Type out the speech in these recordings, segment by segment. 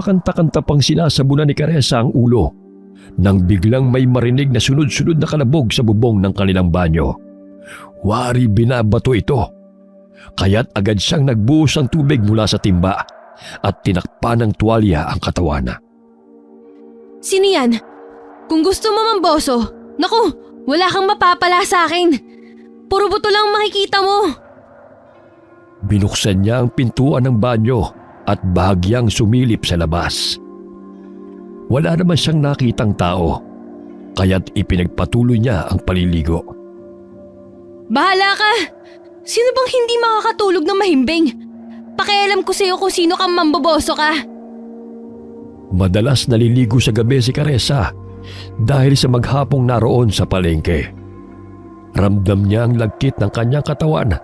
pa kanta-kanta pang sinasabunan ni Caressa ang ulo nang biglang may marinig na sunod-sunod na kalabog sa bubong ng kanilang banyo. Wari binabato ito, kaya't agad siyang nagbuhos ng tubig mula sa timba at tinakpan ng tuwalya ang katawan. Sino yan? Kung gusto mo mamboso, naku, wala kang mapapala sa akin. Puro buto lang makikita mo. Binuksan niya ang pintuan ng banyo at bahagyang sumilip sa labas. Wala naman siyang nakitang tao, kaya't ipinagpatuloy niya ang paliligo. Bahala ka! Sino bang hindi makakatulog ng mahimbing? Pakialam ko sa'yo kung sino kang mamboboso ka. Madalas naliligo sa gabi si Caressa dahil sa maghapong naroon sa palengke. Ramdam niya ang lagkit ng kanyang katawan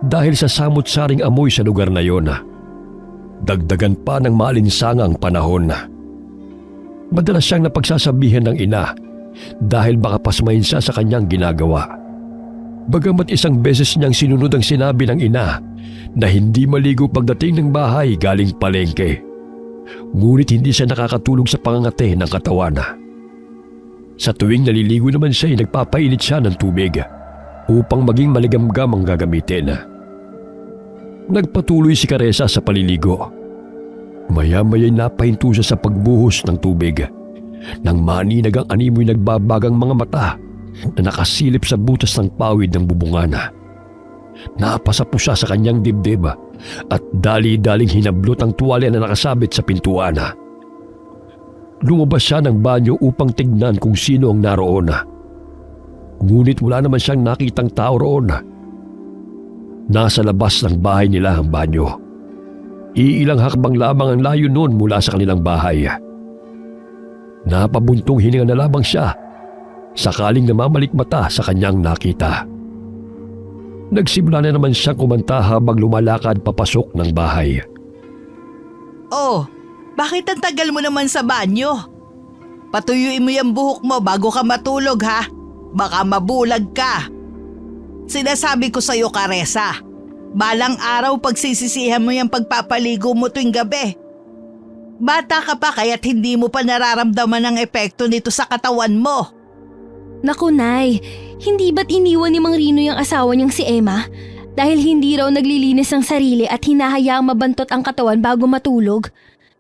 dahil sa samot-saring amoy sa lugar na yon. Dagdagan pa ng maalinsangang panahon. Madalas siyang napagsasabihan ng ina dahil baka pasmahin siya sa kanyang ginagawa. Bagamat isang beses niyang sinunod ang sinabi ng ina na hindi maligo pagdating ng bahay galing palengke, ngunit hindi siya nakakatulog sa pangangate ng katawan. Sa tuwing naliligo naman siya ay nagpapainit siya ng tubig upang maging maligamgam ang gagamitin. Nagpatuloy si Caressa sa paliligo. Maya-maya'y napahinto siya sa pagbuhos ng tubig nang maninag ang animoy nagbabagang mga mata na nakasilip sa butas ng pawid ng bubungana. Napasa po siya sa kanyang dibdib at dali-daling hinablot ang tuwalya na nakasabit sa pintuan. Lumabas siya ng banyo upang tignan kung sino ang naroon. Ngunit wala naman siyang nakitang tao roon. Nasa labas ng bahay nila ang banyo. Iilang hakbang lamang ang layo noon mula sa kanilang bahay. Napabuntong hininga na lamang siya sakaling namamalikmata sa kanyang nakita. Nagsimula na naman siyang kumanta habang lumalakad papasok ng bahay. Oh, bakit ang tagal mo naman sa banyo? Patuyuin mo yung buhok mo bago ka matulog ha. Baka mabulag ka. Sinasabi ko sa'yo, Caressa, balang araw pagsisisihan mo yung pagpapaligo mo tuwing gabi. Bata ka pa kaya't hindi mo pa nararamdaman ang epekto nito sa katawan mo. Naku, Nay, hindi ba't iniwan ni Mang Rino yung asawa niyang si Emma? Dahil hindi raw naglilinis ng sarili at hinahayaang mabantot ang katawan bago matulog?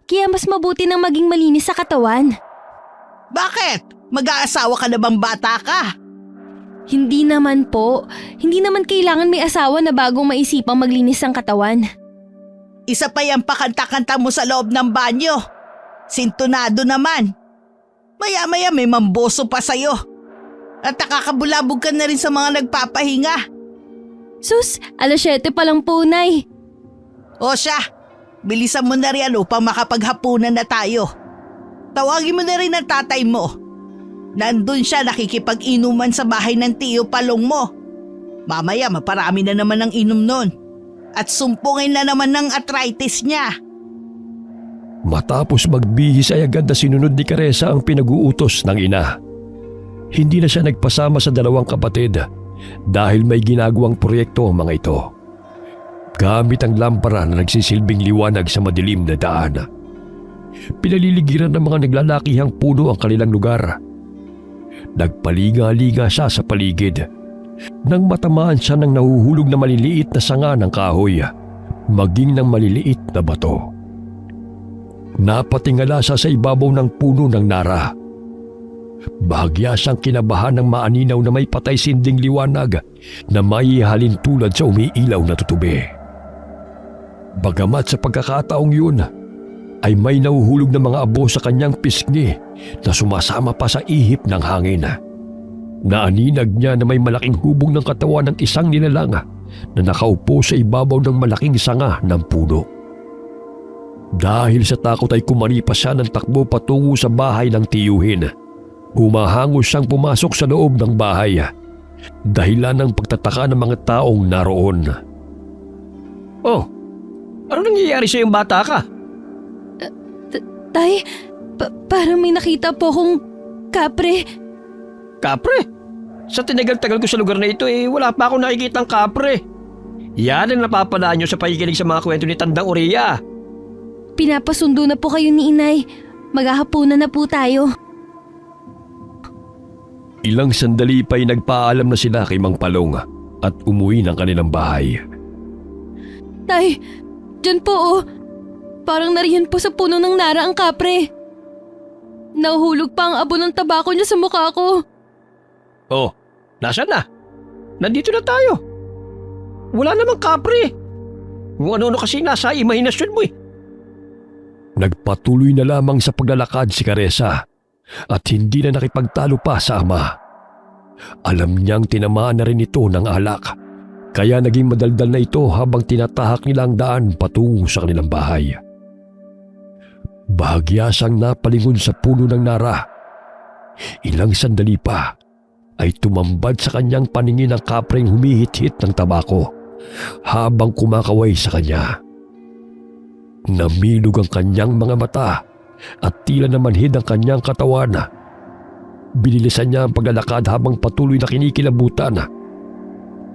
Kaya mas mabuti nang maging malinis sa katawan. Bakit? Mag-aasawa ka na bang bata ka? Hindi naman po. Hindi naman kailangan may asawa na bagong maisipang maglinis ng katawan. Isa pa yung pakanta-kanta mo sa loob ng banyo. Sintonado naman. Maya-maya may mamboso pa sa'yo. At nakakabulabog ka na rin sa mga nagpapahinga. Sus, 7:00 pa lang po, Nay. O siya, bilisan mo na rin upang makapaghapunan na tayo. Tawagin mo na rin ang tatay mo. Nandun siya nakikipag-inuman sa bahay ng tiyo palong mo. Mamaya maparami na naman ang inom nun. At sumpungin na naman ng arthritis niya. Matapos magbihis ay agad na sinunod ni Caressa ang pinag-uutos ng ina. Hindi na siya nagpasama sa dalawang kapatid dahil may ginagawang proyekto ang mga ito. Gamit ang lampara na nagsisilbing liwanag sa madilim na daan. Pinaliligiran ng mga naglalakihang puno ang kanilang lugar. Nagpaliga-liga siya sa paligid nang matamaan siya ng nahuhulog na maliliit na sanga ng kahoy, maging ng maliliit na bato. Napatingala siya sa ibabaw ng puno ng nara. Bahagya siyang kinabahan ng maaninaw na may patay sinding liwanag na maihalin tulad sa umiilaw na tutubi. Bagamat sa pagkakataong yun, ay may nahuhulog na mga abo sa kanyang pisngi na sumasama pa sa ihip ng hangin. Naaninag niya na may malaking hubog ng katawan ng isang nilalang na nakaupo sa ibabaw ng malaking sanga ng puno. Dahil sa takot ay kumaripas siya ng takbo patungo sa bahay ng tiyuhin. Humahangos siyang pumasok sa loob ng bahay, dahilan ng pagtataka ng mga taong naroon. Oh, ano nangyayari sa yung bata ka? Tay, parang may nakita po akong kapre. Kapre? Sa tinagal-tagal ko sa lugar na ito wala pa akong nakikitang kapre. Yan ang napapalaan nyo sa pakikinig sa mga kwento ni Tandang Uria. pinapasundo na po kayo ni inay. Maghahapunan na po tayo. Ilang sandali pa'y nagpaalam na sila kay Mang Palong at umuwi ng kanilang bahay. Tay, dyan po oh. Parang nariyan po sa puno ng nara ang kapre. Nahuhulog pa ang abo ng tabako niya sa mukha ko. Oh, nasaan na? Nandito na tayo. Wala namang kapre. Kung ano-ano kasi nasa imahinasyon mo eh. Nagpatuloy na lamang sa paglalakad si Caressa at hindi na nakipagtalo pa sa ama. Alam niyang tinamaan na rin ito ng alak, kaya naging madaldal na ito habang tinatahak nila ang daan patungo sa kanilang bahay. Bahagya siyang napalingon sa puno ng nara. Ilang sandali pa ay tumambad sa kanyang paningin ang kapreng humihit-hit ng tabako habang kumakaway sa kanya. Namilog ang kanyang mga mata at tila namanhid ang kanyang katawan. Binilisan niya ang paglalakad habang patuloy na kinikilabutan.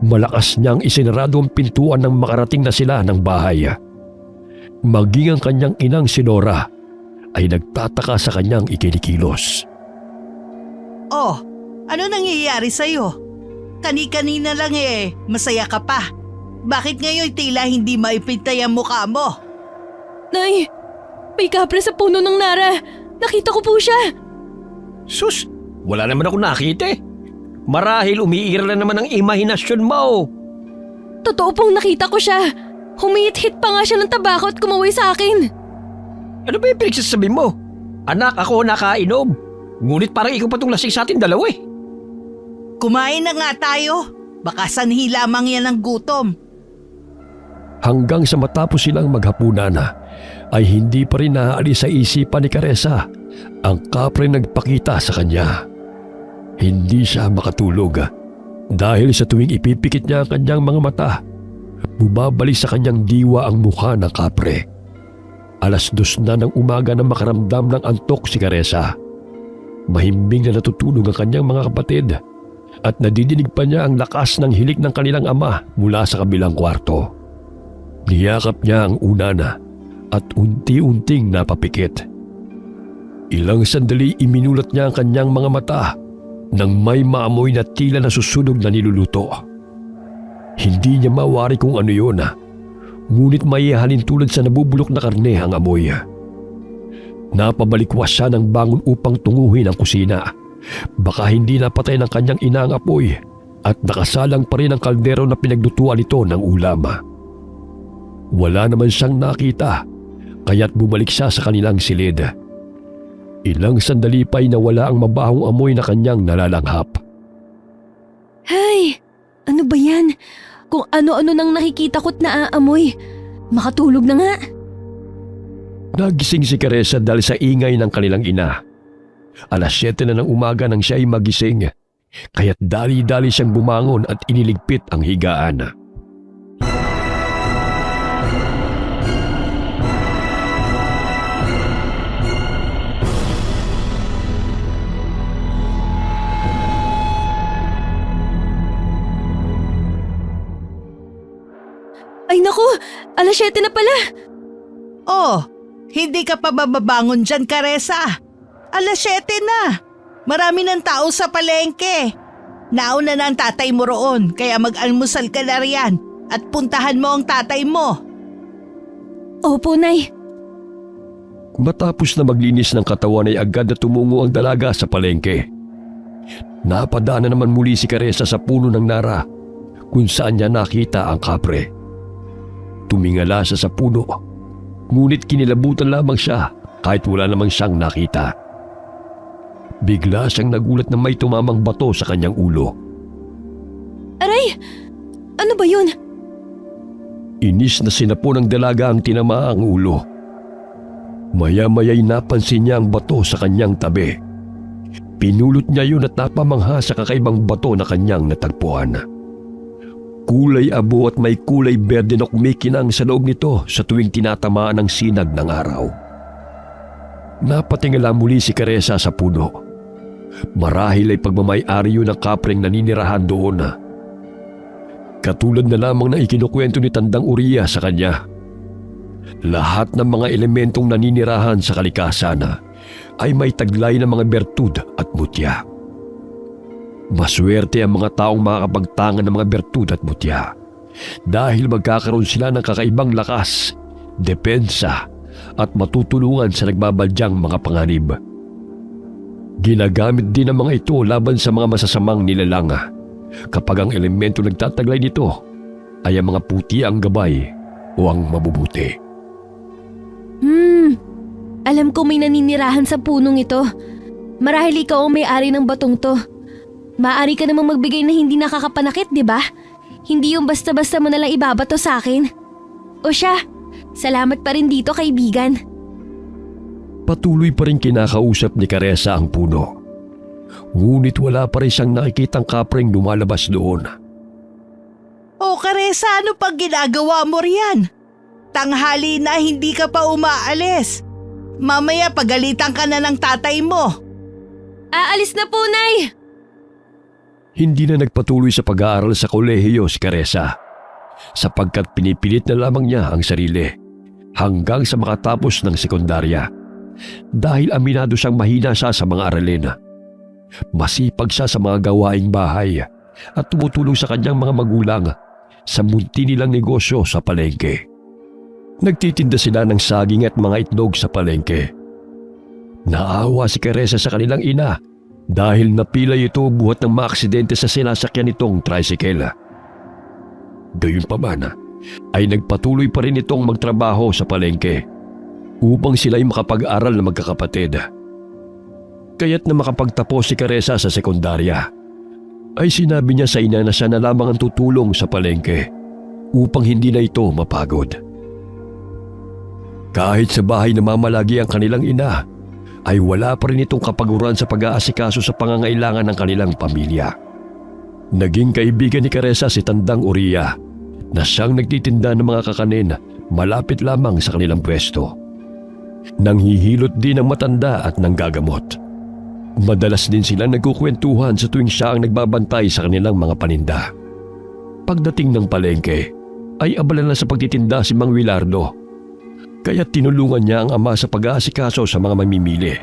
Malakas niyang isinarado ang pintuan nang makarating na sila ng bahay. Maging ang kanyang inang si Nora ay nagtataka sa kanyang ikinikilos. Oh, ano nangyayari sa'yo? Kani-kanina lang masaya ka pa. Bakit ngayon tila hindi maipintay ang mukha mo? Nay, may kapre sa puno ng nara. Nakita ko po siya. Sus, wala naman ako nakita eh. Marahil umiira na naman ang imahinasyon mo. Totoo pong nakita ko siya. Humihit-hit pa nga siya ng tabako at kumaway sa akin. Ano ba yung pinagsasabi mo? Anak, ako nakainom. Ngunit parang ikaw pa itong lasing sa atin dalawa eh. Kumain na nga tayo. Baka sanhi lamang yan ng gutom. Hanggang sa matapos silang maghapunan ay hindi pa rin naaalis sa isipan ni Caressa ang kapre nagpakita sa kanya. Hindi siya makatulog dahil sa tuwing ipipikit niya ang kanyang mga mata, bumabalik sa kanyang diwa ang mukha ng kapre. 2:00 na ng umaga na makaramdam ng antok si Caressa. Mahimbing na natutulog ang kanyang mga kapatid at nadidinig pa niya ang lakas ng hilik ng kanilang ama mula sa kabilang kwarto. Niyakap niya ang unan at unti-unting napapikit. Ilang sandali iminulat niya ang kanyang mga mata nang may maamoy na tila nasusunog na niluluto. Hindi niya mawari kung ano yun, ngunit may halin tulad sa nabubulok na karne ang amoy. Napabalikwas siya ng bangon upang tunguhin ang kusina. Baka hindi napatay ng kanyang ina ang apoy at nakasalang pa rin ang kaldero na pinaglutuan nito ng ulam. Wala naman siyang nakita, kaya't bumalik siya sa kanilang silid. Ilang sandali pa'y nawala ang mabahong amoy na kanyang nalalanghap. Hay, ano ba yan? Kung ano-ano nang nakikita ko't naaamoy. Makatulog na nga. Nagising si Caressa dahil sa ingay ng kanilang ina. 7:00 na ng umaga nang siya ay magising, kaya't dali-dali siyang bumangon at iniligpit ang higaan. Ay naku, 7:00 na pala. Oh, hindi ka pa bababangon dyan, Caressa. 7:00 na. Marami ng tao sa palengke. Nauna na ang tatay mo roon, kaya mag-almusal ka na riyan at puntahan mo ang tatay mo. Opo, Nay. Matapos na maglinis ng katawan ay agad na tumungo ang dalaga sa palengke. Napadaan na naman muli si Caressa sa puno ng nara kung saan niya nakita ang kapre. Tumingala siya sa puno, ngunit kinilabutan lamang siya kahit wala namang siyang nakita. Bigla siyang nagulat na may tumamang bato sa kanyang ulo. Aray! Ano ba yun? Inis na sinapo ng dalaga ang tinamaang ulo. Maya-maya'y napansin niya ang bato sa kanyang tabi. Pinulot niya yun at napamangha sa kakaibang bato na kanyang natagpuan. Kulay abo at may kulay berde na kumikinang sa loob nito sa tuwing tinatamaan ng sinag ng araw. Napatingala muli si Caressa sa puno. Marahil ay pagmamay-ari yun ng kapreng naninirahan doon. Katulad na lamang na ikinukwento ni Tandang Uriya sa kanya. Lahat ng mga elementong naninirahan sa kalikasan ay may taglay ng mga bertud at mutya. Maswerte ang mga taong makakapagtangan ng mga bertud at mutya dahil magkakaroon sila ng kakaibang lakas, depensa at matutulungan sa nagbabadyang mga panganib. Ginagamit din ang mga ito laban sa mga masasamang nilalang kapag ang elemento nagtataglay nito ay ang mga puti ang gabay o ang mabubuti. Alam ko may naninirahan sa punong ito. Marahil ikaw ang may-ari ng batong to. Maaari ka namang magbigay na hindi nakakapanakit, di ba? Hindi yung basta-basta mo nalang ibabato sa akin. O siya, salamat pa rin dito, kaibigan. Patuloy pa rin kinakausap ni Caressa ang puno. Ngunit wala pa rin siyang nakikitang kapreng lumalabas doon. O Caressa, ano pang ginagawa mo riyan? Tanghali na hindi ka pa umaalis. Mamaya pagalitan ka na ng tatay mo. Aalis na po, Nay! Hindi na nagpatuloy sa pag-aaral sa kolehiyo si Caressa sapagkat pinipilit na lamang niya ang sarili hanggang sa makatapos ng sekundarya dahil aminado siyang mahina siya sa mga aralin. Masipag siya sa mga gawaing bahay at tumutulong sa kanyang mga magulang sa munti nilang negosyo sa palengke. Nagtitinda sila ng saging at mga itlog sa palengke. Naawa si Caressa sa kanilang ina dahil napilay ito buhat ng maaksidente sa sinasakyan nitong tricycle. Gayunpaman ay nagpatuloy pa rin itong magtrabaho sa palengke upang sila'y makapag-aral na magkakapatid. Kaya't na makapagtapos si Caressa sa sekundarya ay sinabi niya sa ina na siya na lamang ang tutulong sa palengke upang hindi na ito mapagod. Kahit sa bahay namamalagi ang kanilang ina, ay wala pa rin itong kapaguran sa pag-aasikaso sa pangangailangan ng kanilang pamilya. Naging kaibigan ni Caressa si Tandang Uriya na siyang nagtitinda ng mga kakanin malapit lamang sa kanilang pwesto. Nanghihilot din ng matanda at nanggagamot. Madalas din silang nagkukwentuhan sa tuwing siya ang nagbabantay sa kanilang mga paninda. Pagdating ng palengke, ay abala na sa pagtitinda si Mang Wilardo. Kaya tinulungan niya ang ama sa pag-aasikaso sa mga mamimili.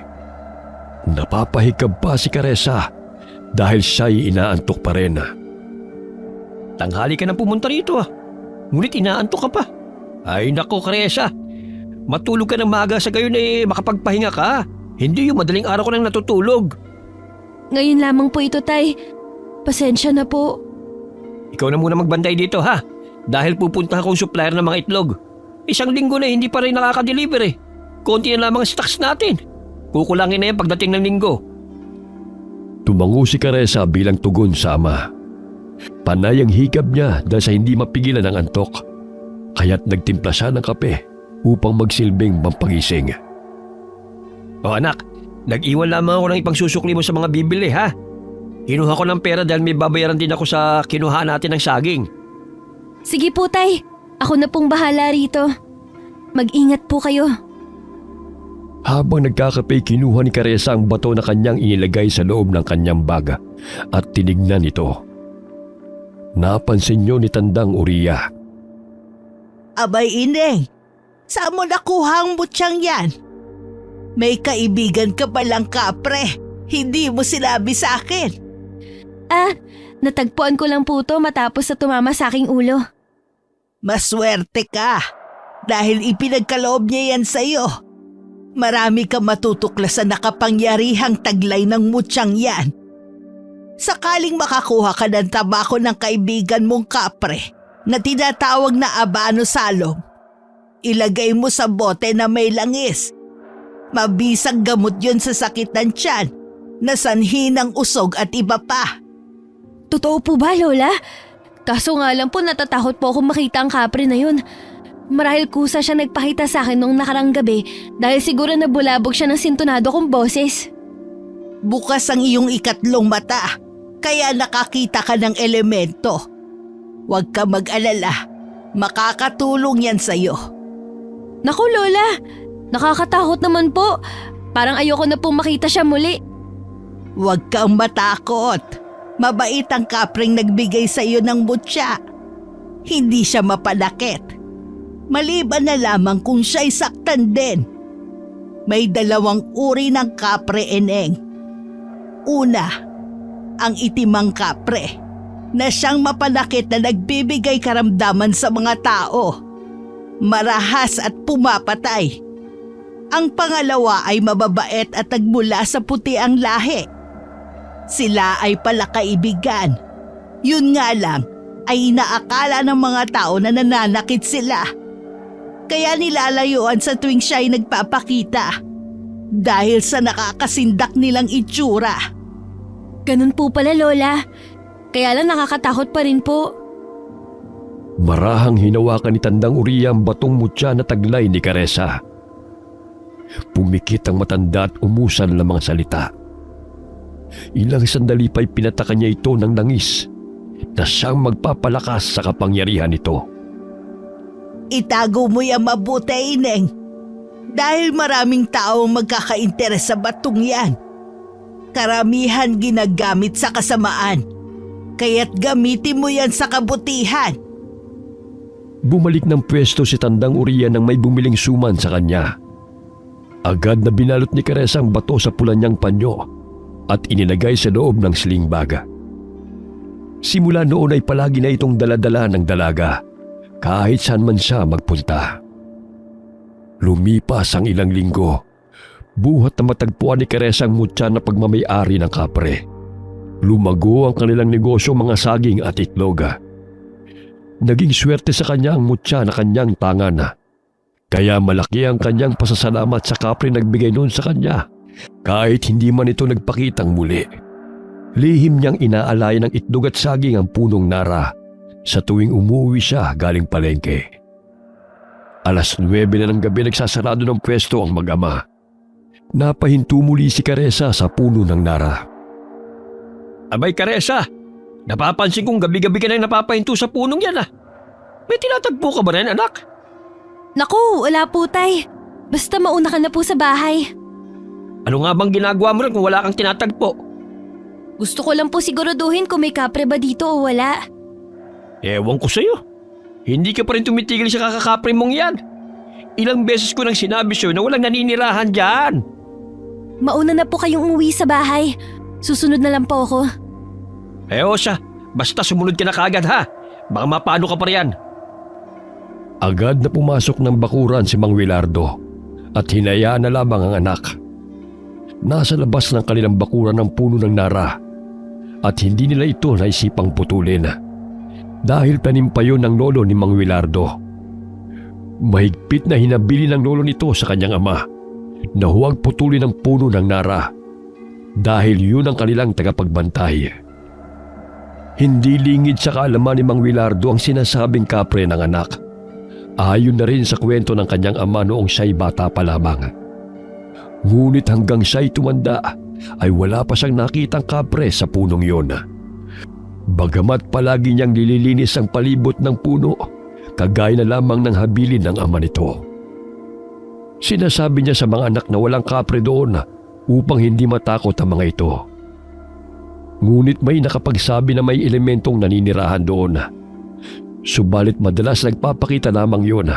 Napapahikab pa si Caressa dahil siya'y inaantok pa rin. Tanghali ka na pumunta rito ngunit inaantok ka pa. Ay nako Caressa, matulog ka ng maaga sa gayon makapagpahinga ka. Hindi yung madaling araw ko nang natutulog. Ngayon lamang po ito, Tay. Pasensya na po. Ikaw na muna magbanday dito dahil pupunta akong supplier ng mga itlog. Isang linggo na hindi pa rin nakaka-deliver Konti na lamang stocks natin. Kukulangin na yan pagdating ng linggo. Tumango si Caressa bilang tugon sa ama. Panay ang hikab niya dahil sa hindi mapigilan ng antok. Kaya't nagtimpla siya ng kape upang magsilbing pampagising. O anak, nag-iwan lamang ako ng ipangsusukli mo sa mga bibili Kinuha ko ng pera dahil may babayaran din ako sa kinuha natin ng saging. Sige po, Tay. Ako na pong bahala rito. Mag-ingat po kayo. Habang nagkakape, kinuha ni Caressa ang bato na kanyang inilagay sa loob ng kanyang bag at tinignan ito. Napansin niyo ni Tandang Uriya. Abay Ineng, saan mo nakuha ang butyang yan? May kaibigan ka palang kapre. Hindi mo sinabi sa akin. Natagpuan ko lang po to matapos na tumama sa aking ulo. Maswerte ka dahil ipinagkaloob niya yan sa'yo. Marami kang matutuklasan na kapangyarihang taglay ng mutyang yan. Sakaling makakuha ka ng tabako ng kaibigan mong kapre na tinatawag na abano salong, ilagay mo sa bote na may langis. Mabisang gamot yun sa sakit ng tiyan, na sanhi ng usog at iba pa. Totoo po ba, Lola? Kaso nga lang po natatakot po akong makita ang kapre na yun. Marahil kusa siya nagpakita sa akin noong nakarang gabi dahil siguro nabulabog siya ng sintonado kong boses. Bukas ang iyong ikatlong mata, kaya nakakita ka ng elemento. Huwag ka mag-alala, makakatulong yan sa'yo. Naku, Lola! Nakakatakot naman po. Parang ayoko na pong makita siya muli. Huwag kang matakot. Mabait ang kapreng nagbigay sa iyo ng mutya. Hindi siya mapanakit. Maliban na lamang kung siya'y saktan din. May dalawang uri ng kapre, Eneng. Una, ang itimang kapre na siyang mapanakit na nagbibigay karamdaman sa mga tao, marahas at pumapatay. Ang pangalawa ay mababait at nagmula sa puti ang lahi. Sila ay palakaibigan. Yun nga lang ay inaakala ng mga tao na nananakit sila. Kaya nilalayuan sa tuwing siya ay nagpapakita dahil sa nakakasindak nilang itsura. Ganun po pala, Lola. Kaya lang nakakatakot pa rin po. Marahang hinawakan ni Tandang Uriya ang batong mutya na taglay ni Caressa. Pumikit ang matanda at umusan ng mga salita. Ilang sandali pa'y pinataka niya ito ng langis na siyang magpapalakas sa kapangyarihan nito. Itago mo yan mabuti, Ineng. Dahil maraming taong magkakainteres sa batong yan. Karamihan ginagamit sa kasamaan. Kaya't gamitin mo yan sa kabutihan. Bumalik ng pwesto si Tandang Uriya nang may bumiling suman sa kanya. Agad na binalot ni Caressa ang bato sa pula niyang panyo at ininagay sa loob ng sling bag. Simula noon ay palagi na itong daladala ng dalaga kahit saan man siya magpunta. Lumipas ang ilang linggo, buhat na matagpuan ni Caressa ang mutya na pagmamay-ari ng kapre. Lumago ang kanilang negosyo, mga saging at itlog. Naging swerte sa kanya ang mutya na kanyang tangan. Kaya malaki ang kanyang pasasalamat sa kapre nagbigay noon sa kanya kahit hindi man ito nagpakitang muli. Lihim niyang inaalay ng itlog at saging ang punong Nara sa tuwing umuwi siya galing palengke. 9:00 na ng gabi nagsasarado ng pwesto ang mag-ama. Napahinto muli si Caressa sa puno ng Nara. Abay, Caressa, napapansin kong gabi-gabi ka nang napapahinto sa punong yan ah. May tinatagpo ka ba rin, anak? Naku, wala po, Tay. Basta mauna ka na po sa bahay. Ano nga bang ginagawa mo rin kung wala kang tinatagpo? Gusto ko lang po siguraduhin kung may kapre ba dito o wala. Ewan ko sa'yo. Hindi ka pa rin tumitigil sa kakakapre mong yan. Ilang beses ko nang sinabi sa'yo na walang naninirahan dyan. Mauna na po kayong umuwi sa bahay. Susunod na lang po ako. O siya, basta sumunod ka na kaagad ha. Baka mapano ka pa riyan. Agad na pumasok ng bakuran si Mang Wilardo at hinayaan na lamang ang anak. Nasa labas ng kanilang bakuran ng puno ng Nara at hindi nila ito naisipang putulin dahil tanim pa yun ng lolo ni Mang Wilardo. Mahigpit na hinabili ng lolo nito sa kanyang ama na huwag putulin ang puno ng Nara dahil yun ang kanilang tagapagbantay. Hindi lingid sa kaalaman ni Mang Wilardo ang sinasabing kapre ng anak. Ayon na rin sa kwento ng kanyang ama noong siya'y bata pa lamang. Ngunit hanggang siya'y tumanda ay wala pa siyang nakitang kapre sa punong yun. Bagamat palagi niyang nililinis ang palibot ng puno, kagaya na lamang ng habilin ng ama nito. Sinasabi niya sa mga anak na walang kapre doon upang hindi matakot ang mga ito. Ngunit may nakapagsabi na may elementong naninirahan doon. Subalit madalas nagpapakita lamang yun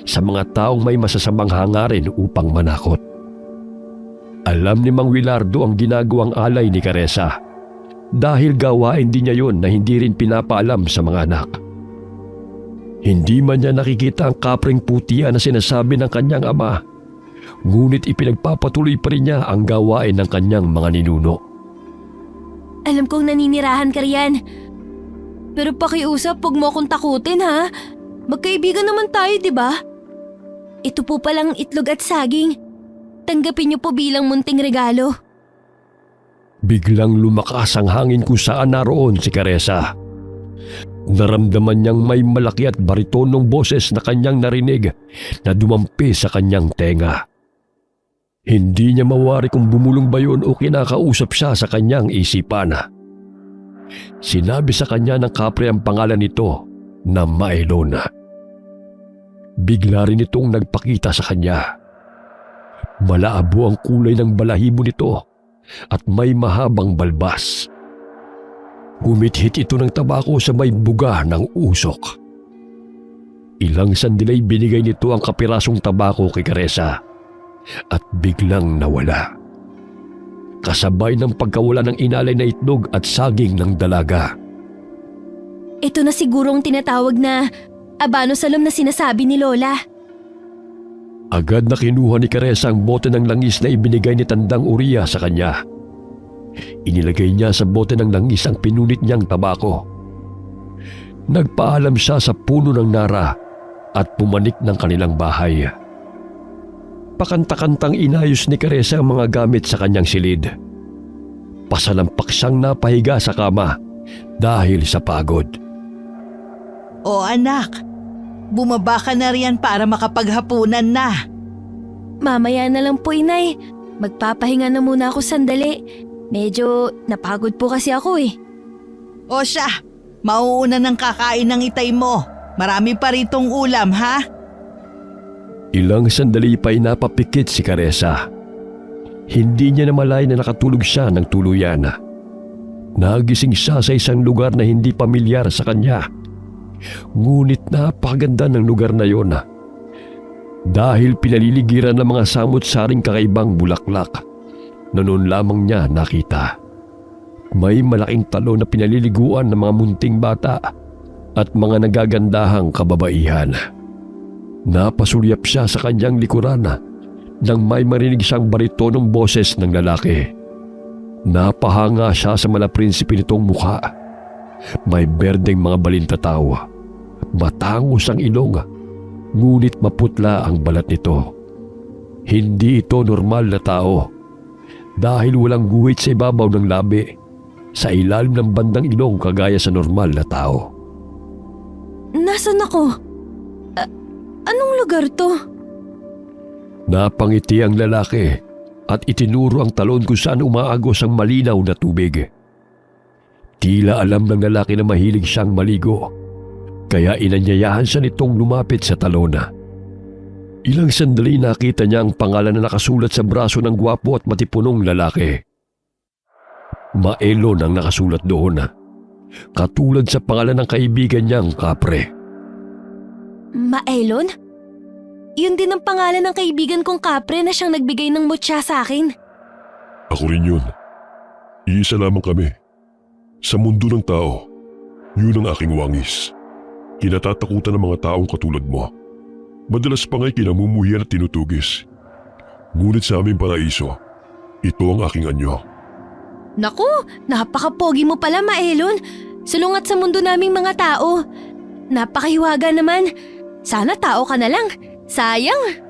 sa mga taong may masasamang hangarin upang manakot. Alam ni Mang Wilardo ang ginagawang alay ni Caressa dahil gawain din niya yun na hindi rin pinapaalam sa mga anak. Hindi man niya nakikita ang kapreng putian na sinasabi ng kanyang ama, ngunit ipinagpapatuloy pa rin niya ang gawain ng kanyang mga ninuno. Alam kong naninirahan ka riyan. Pero pakiusap, huwag mo akong takutin ha. Magkaibigan naman tayo, di ba? Ito po palang itlog at saging. Tanggapin niyo po bilang munting regalo. Biglang lumakas ang hangin kung saan naroon si Caressa. Naramdaman niyang may malaki at baritonong boses na kanyang narinig na dumampi sa kanyang tenga. Hindi niya mawari kung bumulong ba yun o kinakausap siya sa kanyang isipan. Sinabi sa kanya ng kapre ang pangalan nito na Maelon. Bigla rin itong nagpakita sa kanya. Malaabo ang kulay ng balahibo nito at may mahabang balbas. Humithit ito ng tabako sa may buga ng usok. Ilang sandali binigay nito ang kapirasong tabako kay Caressa at biglang nawala. Kasabay ng pagkawala ng inalay na itlog at saging ng dalaga. Ito na siguro ang tinatawag na abano salom na sinasabi ni Lola. Agad na kinuha ni Caressa ang bote ng langis na ibinigay ni Tandang Uriya sa kanya. Inilagay niya sa bote ng langis ang pinunit niyang tabako. Nagpaalam siya sa puno ng nara at pumanik ng kanilang bahay. Pakanta-kantang inayos ni Caressa ang mga gamit sa kanyang silid. Pasalampak siyang napahiga sa kama dahil sa pagod. O anak, bumaba ka na riyan para makapaghapunan na. Mamaya na lang po, Inay. Magpapahinga na muna ako sandali. Medyo napagod po kasi ako eh. O siya, mauuna ng kakain ng itay mo. Marami pa ritong ulam, ha? Ilang sandali pa napapikit si Caressa. Hindi niya namalayan na nakatulog siya ng tuluyan. Nagising siya sa isang lugar na hindi pamilyar sa kanya. Ngunit napakaganda ng lugar na yon. Dahil pinaliligiran ng mga samot-saring kakaibang bulaklak na noon lamang niya nakita. May malaking talo na pinaliliguan ng mga munting bata at mga nagagandahang kababaihan. Napasulyap siya sa kanyang likuran nang may marinig siyang baritonong boses ng lalaki. Napahanga siya sa malaprinsipe nitong mukha. May berdeng mga balintataw. Matangos ang ilong, ngunit maputla ang balat nito. Hindi ito normal na tao dahil walang guhit sa ibabaw ng labi sa ilalim ng bandang ilong kagaya sa normal na tao. Nasaan ako? Anong lugar to? Napangiti ang lalaki at itinuro ang talon kung saan umaagos ang malinaw na tubig. Tila alam ng lalaki na mahilig siyang maligo, kaya inanyayahan siya nitong lumapit sa talon. Ilang sandali nakita niya ang pangalan na nakasulat sa braso ng gwapo at matipunong lalaki. Maelon ang nakasulat doon, katulad sa pangalan ng kaibigan niyang Kapre. Maelon? Yun din ang pangalan ng kaibigan kong Kapre na siyang nagbigay ng mutya sa akin. Ako rin yun. Iisa lamang kami. Sa mundo ng tao, yun ang aking wangis. Kinatatakutan ng mga taong katulad mo. Madalas pa nga'y kinamumuhian at tinutugis. Ngunit sa aming paraiso, ito ang aking anyo. Naku, napaka-pogi mo pala, Maelon. Sulungat sa mundo naming mga tao. Napakahiwaga naman. Sana tao ka na lang. Sayang.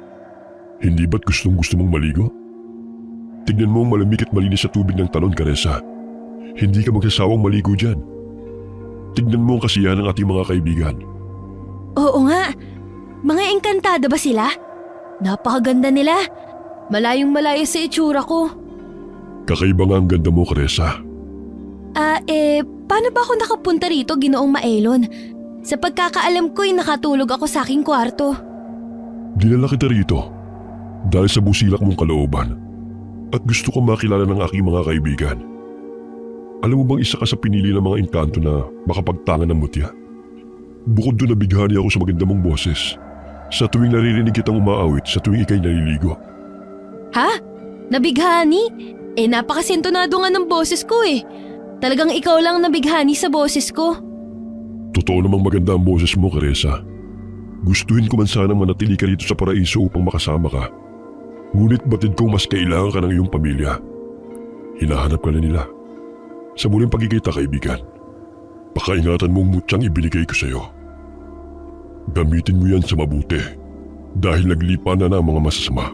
Hindi ba't gustong-gusto mong maligo? Tignan mo ang malamig at malinis sa tubig ng talon, Caressa. Hindi ka magsasawang maligo dyan. Tignan mo ang kasiyahan ng ating mga kaibigan. Oo nga. Mga engkantada ba sila? Napakaganda nila. Malayong malayo sa itsura ko. Kakaiba nga ang ganda mo, Caressa. Paano ba ako nakapunta rito, Ginoong Maelon? Sa pagkakaalam ko'y nakatulog ako sa aking kwarto. Dinala kita rito dahil sa busilak mong kalooban at gusto ko makilala ng aking mga kaibigan. Alam mo bang isa ka sa pinili ng mga engkanto na makapagtangan ng mutya? Bukod doon nabighani ako sa maganda mong boses sa tuwing naririnig kitang umaawit sa tuwing ikay naliligo. Ha? Nabighani? Napakasintonado nga ng boses ko eh. Talagang ikaw lang nabighani sa boses ko. Totoo namang maganda ang boses mo, Caressa. Gustuhin ko man sana manatili ka rito sa paraiso upang makasama ka. Ngunit batid kong mas kailangan ka ng iyong pamilya. Hinahanap ka na nila. Sa muling pagkikita, kaibigan, pakaingatan mong mutyang ibinigay ko sa iyo. Gamitin mo yan sa mabuti dahil naglipa na ng mga masasama.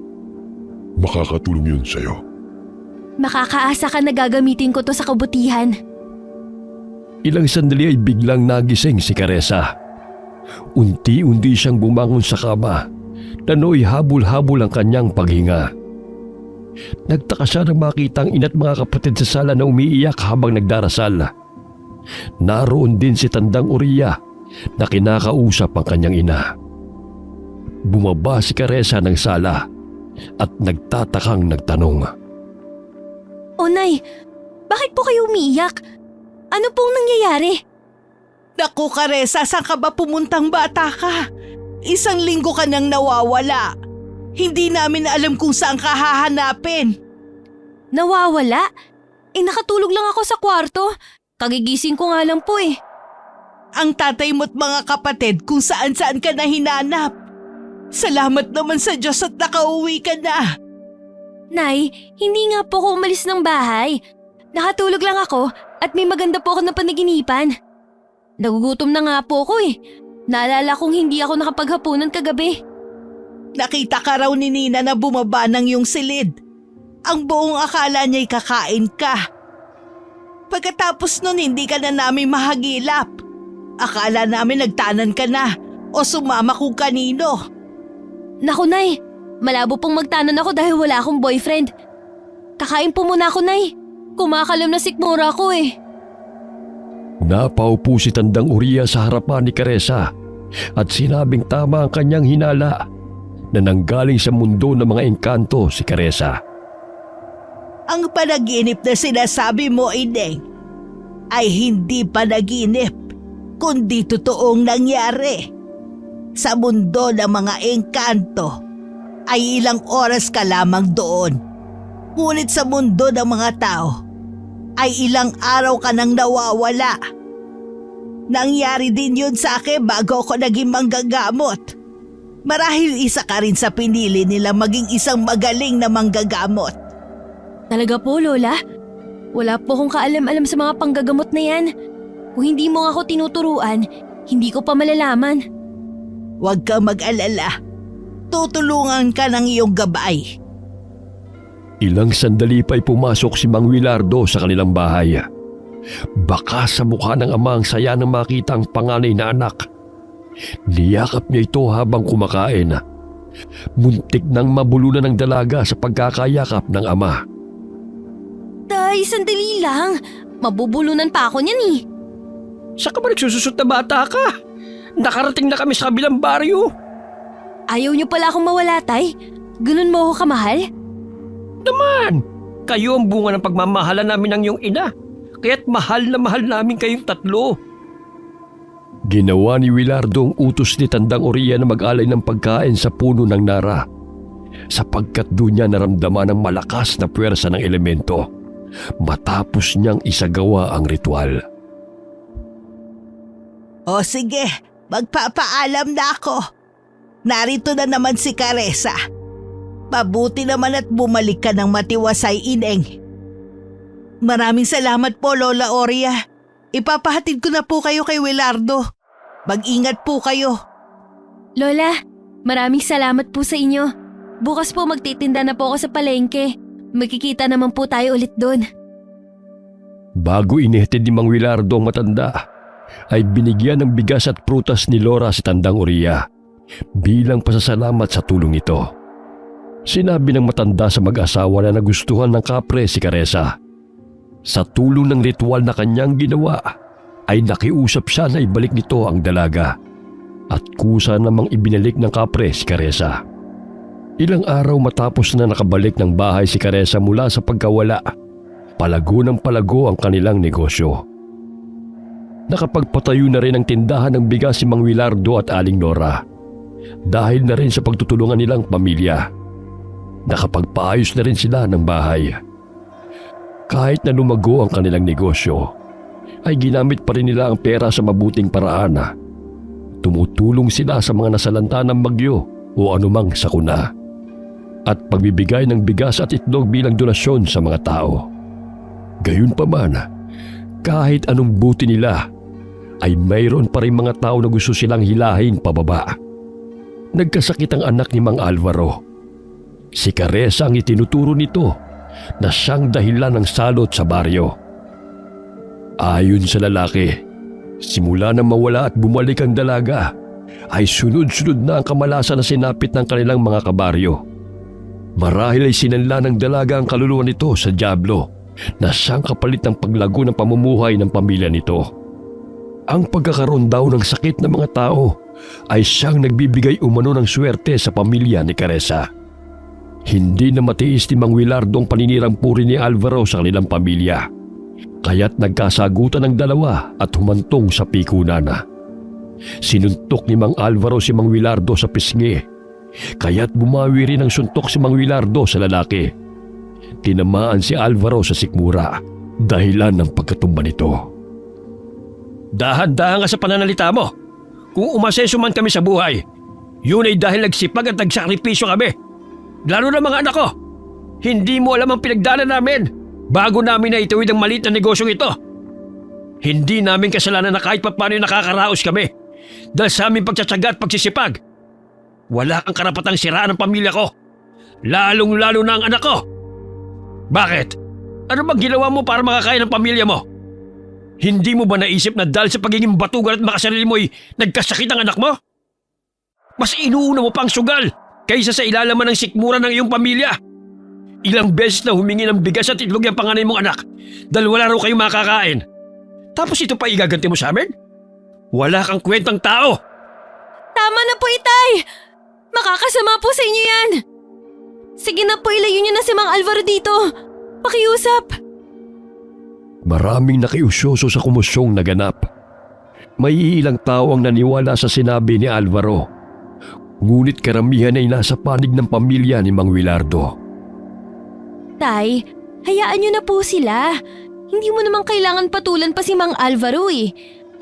Makakatulong yun sa iyo. Makakaasa ka na gagamitin ko to sa kabutihan. Ilang sandali ay biglang nagising si Caressa. Unti-unti siyang bumangon sa kama na nooy habol-habol ang kanyang paghinga. Nagtaka siya nang makita ang ina't mga kapatid sa sala na umiiyak habang nagdarasal. Naroon din si Tandang Uriya na kinakausap ang kanyang ina. Bumaba si Caressa ng sala at nagtatakang nagtanong. O Nay, bakit po kayo umiiyak? Ano pong nangyayari? Naku, Caressa, saan ka ba pumuntang bata ka? 1 linggo ka nang nawawala. Hindi namin alam kung saan ka hahanapin. Nawawala? Nakatulog lang ako sa kwarto. Kagigising ko nga lang po eh. Ang tatay mo't mga kapatid kung saan-saan ka na hinanap. Salamat naman sa Diyos at nakauwi ka na. Nay, hindi nga po ako umalis ng bahay. Nakatulog lang ako at may maganda po ako na panaginipan. Nagugutom na nga po ako eh. Naalala kong hindi ako nakapaghapunan kagabi. Nakita ka raw ni Nina na bumaba ng iyong silid. Ang buong akala niya'y kakain ka. Pagkatapos nun hindi ka na namin mahagilap. Akala namin nagtanan ka na o sumama kung kanino. Naku, Nay. Malabo pong magtanan ako dahil wala akong boyfriend. Kakain po muna ako, Nay. Kumakalam na sikmura ko eh. Napaupo si Tandang Uriya sa harapan ni Caressa at sinabing tama ang kanyang hinala na nanggaling sa mundo ng mga engkanto si Caressa. Ang panaginip na sinasabi mo, Ineng, ay hindi panaginip, kundi totoong nangyari. Sa mundo ng mga engkanto, ay ilang oras ka lamang doon. Ngunit sa mundo ng mga tao, ay ilang araw ka nang nawawala. Nangyari din yun sa akin bago ako naging manggagamot. Marahil isa ka rin sa pinili nila maging isang magaling na manggagamot. Talaga po, Lola? Wala po akong kaalam-alam sa mga panggagamot na yan. Kung hindi mo ako tinuturuan, hindi ko pa malalaman. Huwag kang mag-alala. Tutulungan ka ng iyong gabay. Ilang sandali pa'y pumasok si Mang Wilardo sa kanilang bahay. Baka sa mukha ng ama ang saya nang makita ang panganay na anak. Niyakap niya ito habang kumakain. Muntik nang mabulunan ng dalaga sa pagkakayakap ng ama. Tay, sandali lang. Mabubulunan pa ako niyan eh. Saan ka ba nagsususot na bata ka? Nakarating na kami sa kabilang baryo. Ayaw niyo pala akong mawala, Tay? Ganun mo ako kamahal? Naman, kayo ang bunga ng pagmamahalan namin ng iyong ina. Kaya't mahal na mahal namin kayong tatlo. Ginawa ni Wilardo ang utos ni Tandang Uriya na mag-alay ng pagkain sa puno ng nara, sapagkat doon niya naramdaman ang malakas na puwersa ng elemento matapos niyang isagawa ang ritual. O sige, magpapaalam na ako. Narito na naman si Caressa. Mabuti naman at bumalik ka ng matiwasay, Ineng. Maraming salamat po, Lola Oria. Ipapahatid ko na po kayo kay Wilardo. Mag-ingat po kayo. Lola, maraming salamat po sa inyo. Bukas po magtitinda na po ako sa palengke. Magkikita naman po tayo ulit doon. Bago inihatid ni Mang Wilardo ang matanda, ay binigyan ng bigas at prutas ni Lora si Tandang Uriya bilang pasasalamat sa tulong ito. Sinabi ng matanda sa mag-asawa na nagustuhan ng kapre si Caressa. Sa tulong ng ritual na kanyang ginawa, ay nakiusap siya na ibalik nito ang dalaga at kusa namang ibinalik ng kapre si Caressa. Ilang araw matapos na nakabalik ng bahay si Caressa mula sa pagkawala, palago ng palago ang kanilang negosyo. Nakapagpatayo na rin ang tindahan ng bigas si Mang Wilardo at Aling Nora dahil na rin sa pagtutulungan nilang pamilya. Nakapagpaayos na rin sila ng bahay. Kahit na lumago ang kanilang negosyo, ay ginamit pa rin nila ang pera sa mabuting paraan. Tumutulong sila sa mga nasalanta ng bagyo o anumang sakuna at pagbibigay ng bigas at itlog bilang donasyon sa mga tao. Gayunpaman, kahit anong buti nila, ay mayroon pa rin mga tao na gusto silang hilahin pababa. Nagkasakit ang anak ni Mang Alvaro. Si Caressa ang itinuturo nito na siyang dahilan ng salot sa baryo. Ayon sa lalaki, simula na mawala at bumalik ang dalaga, ay sunod-sunod na ang kamalasan na sinapit ng kanilang mga kabaryo. Marahil ay sinanla ng dalaga ang kaluluwa nito sa dyablo na siyang kapalit ng paglago ng pamumuhay ng pamilya nito. Ang pagkakaroon daw ng sakit ng mga tao ay siyang nagbibigay umano ng swerte sa pamilya ni Caressa. Hindi na matiis ni Mang Wilardo ang paninirang puri ni Alvaro sa kanilang pamilya, kaya't nagkasagutan ng dalawa at humantong sa pikunan. Sinuntok ni Mang Alvaro si Mang Wilardo sa pisngi, kaya't bumawi rin ang suntok si Mang Wilardo sa lalaki. Tinamaan si Alvaro sa sikmura, dahilan ng pagkatumba nito. Dahan-dahan ka sa pananalita mo. Kung umasenso man kami sa buhay, yun ay dahil nagsipag at nagsakripisyo kami. Lalo na mga anak ko. Hindi mo alam ang pinagdaanan namin bago namin na ituwid ang maliit na negosyong ito. Hindi namin kasalanan na kahit paano nakakaraos kami dahil sa aming pagtsatsaga at pagsisipag. Wala kang karapatang siraan ang pamilya ko, lalong-lalo na ang anak ko. Bakit? Ano bang ginawa mo para makakain ng pamilya mo? Hindi mo ba naisip na dahil sa pagiging batugan at makasarili mo'y nagkasakit ang anak mo? Mas inuuna mo pang sugal kaysa sa ilalaman ng sikmura ng iyong pamilya. Ilang beses na humingi ng bigas at itlog yung panganay mong anak dahil wala raw kayong makakain. Tapos ito pa igaganti mo sa amin? Wala kang kwentang tao! Tama na po, Itay! Makakasama po sa inyo yan! Sige na po, ilayo niyo na si Mang Alvaro dito. Pakiusap. Maraming nakiusyoso sa kumusyong naganap. May ilang tao ang naniwala sa sinabi ni Alvaro. Ngunit karamihan ay nasa panig ng pamilya ni Mang Wilardo. Tay, hayaan niyo na po sila. Hindi mo naman kailangan patulan pa si Mang Alvaro eh.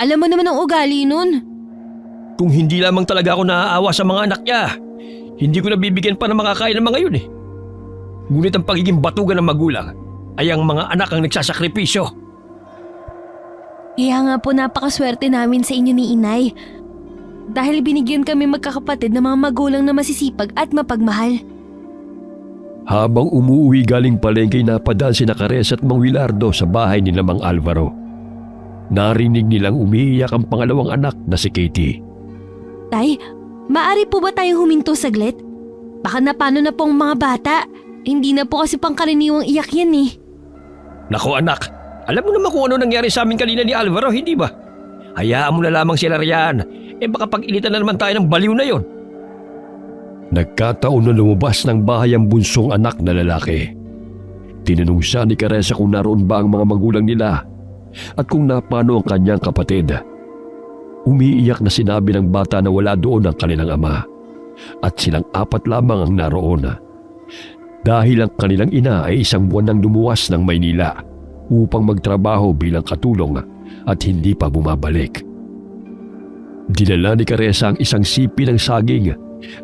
Alam mo naman ang ugali nun. Kung hindi lamang talaga ako naaawa sa mga anak niya, hindi ko nabibigyan pa ng makakain ng mga yun eh. Ngunit ang pagiging batugan ng magulang ay ang mga anak ang nagsasakripisyo. Kaya nga po napakaswerte namin sa inyo ni Inay. Dahil binigyan kami magkakapatid ng mga magulang na masisipag at mapagmahal. Habang umuwi galing palengke, napadaan si Caressa at Mang Wilardo sa bahay ni Mang Alvaro. Narinig nilang umiiyak ang pangalawang anak na si Katie. Tay, maari po ba tayong huminto saglit? Baka napano na po ang mga bata. Hindi na po kasi pangkaraniwang iyak yan eh. Naku anak, alam mo naman kung ano nangyari sa amin kanina ni Alvaro, hindi ba? Hayaan mo na lamang sila riyan. Baka pag-ilitan na naman tayo ng baliw na yon. Nagkataon na lumabas ng bahay ang bunsong anak na lalaki. Tinanong siya ni Caressa kung naroon ba ang mga magulang nila at kung napano ang kanyang kapatid. Umiiyak na sinabi ng bata na wala doon ang kanilang ama at silang apat lamang ang naroon. Dahil ang kanilang ina ay isang buwan nang lumuwas ng Maynila upang magtrabaho bilang katulong at hindi pa bumabalik. Dinala ni Caressa ang isang sipi ng saging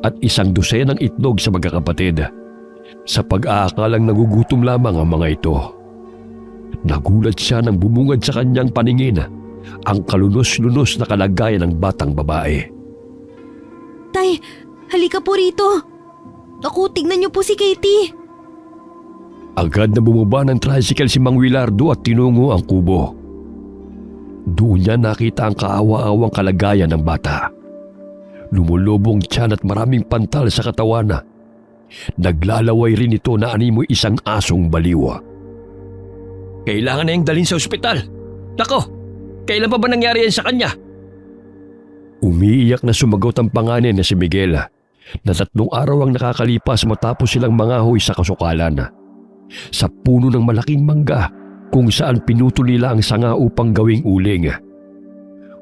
at isang dosenang itlog sa magkakapatid. Sa pag-aakalang nagugutom lamang ang mga ito. Nagulat siya nang bumungad sa kanyang paningin ang kalunos-lunos na kalagayan ng batang babae. Tay, halika po rito. Naku, tignan niyo po si Katie. Agad na bumaba ng tricycle si Mang Wilardo at tinungo ang kubo. Doon niya nakita ang kaawa-awang kalagayan ng bata. Lumulubong tiyan at maraming pantal sa katawan. Naglalaway rin ito na animoy isang asong baliw. Kailangan na yung dalhin sa ospital. Nako, kailan pa ba nangyari yan sa kanya? Umiiyak na sumagot ang panganay na si Miguel na 3 araw ang nakakalipas matapos silang mangahoy sa kasukalan. Sa puno ng malaking mangga kung saan pinutol nila ang sanga upang gawing uling.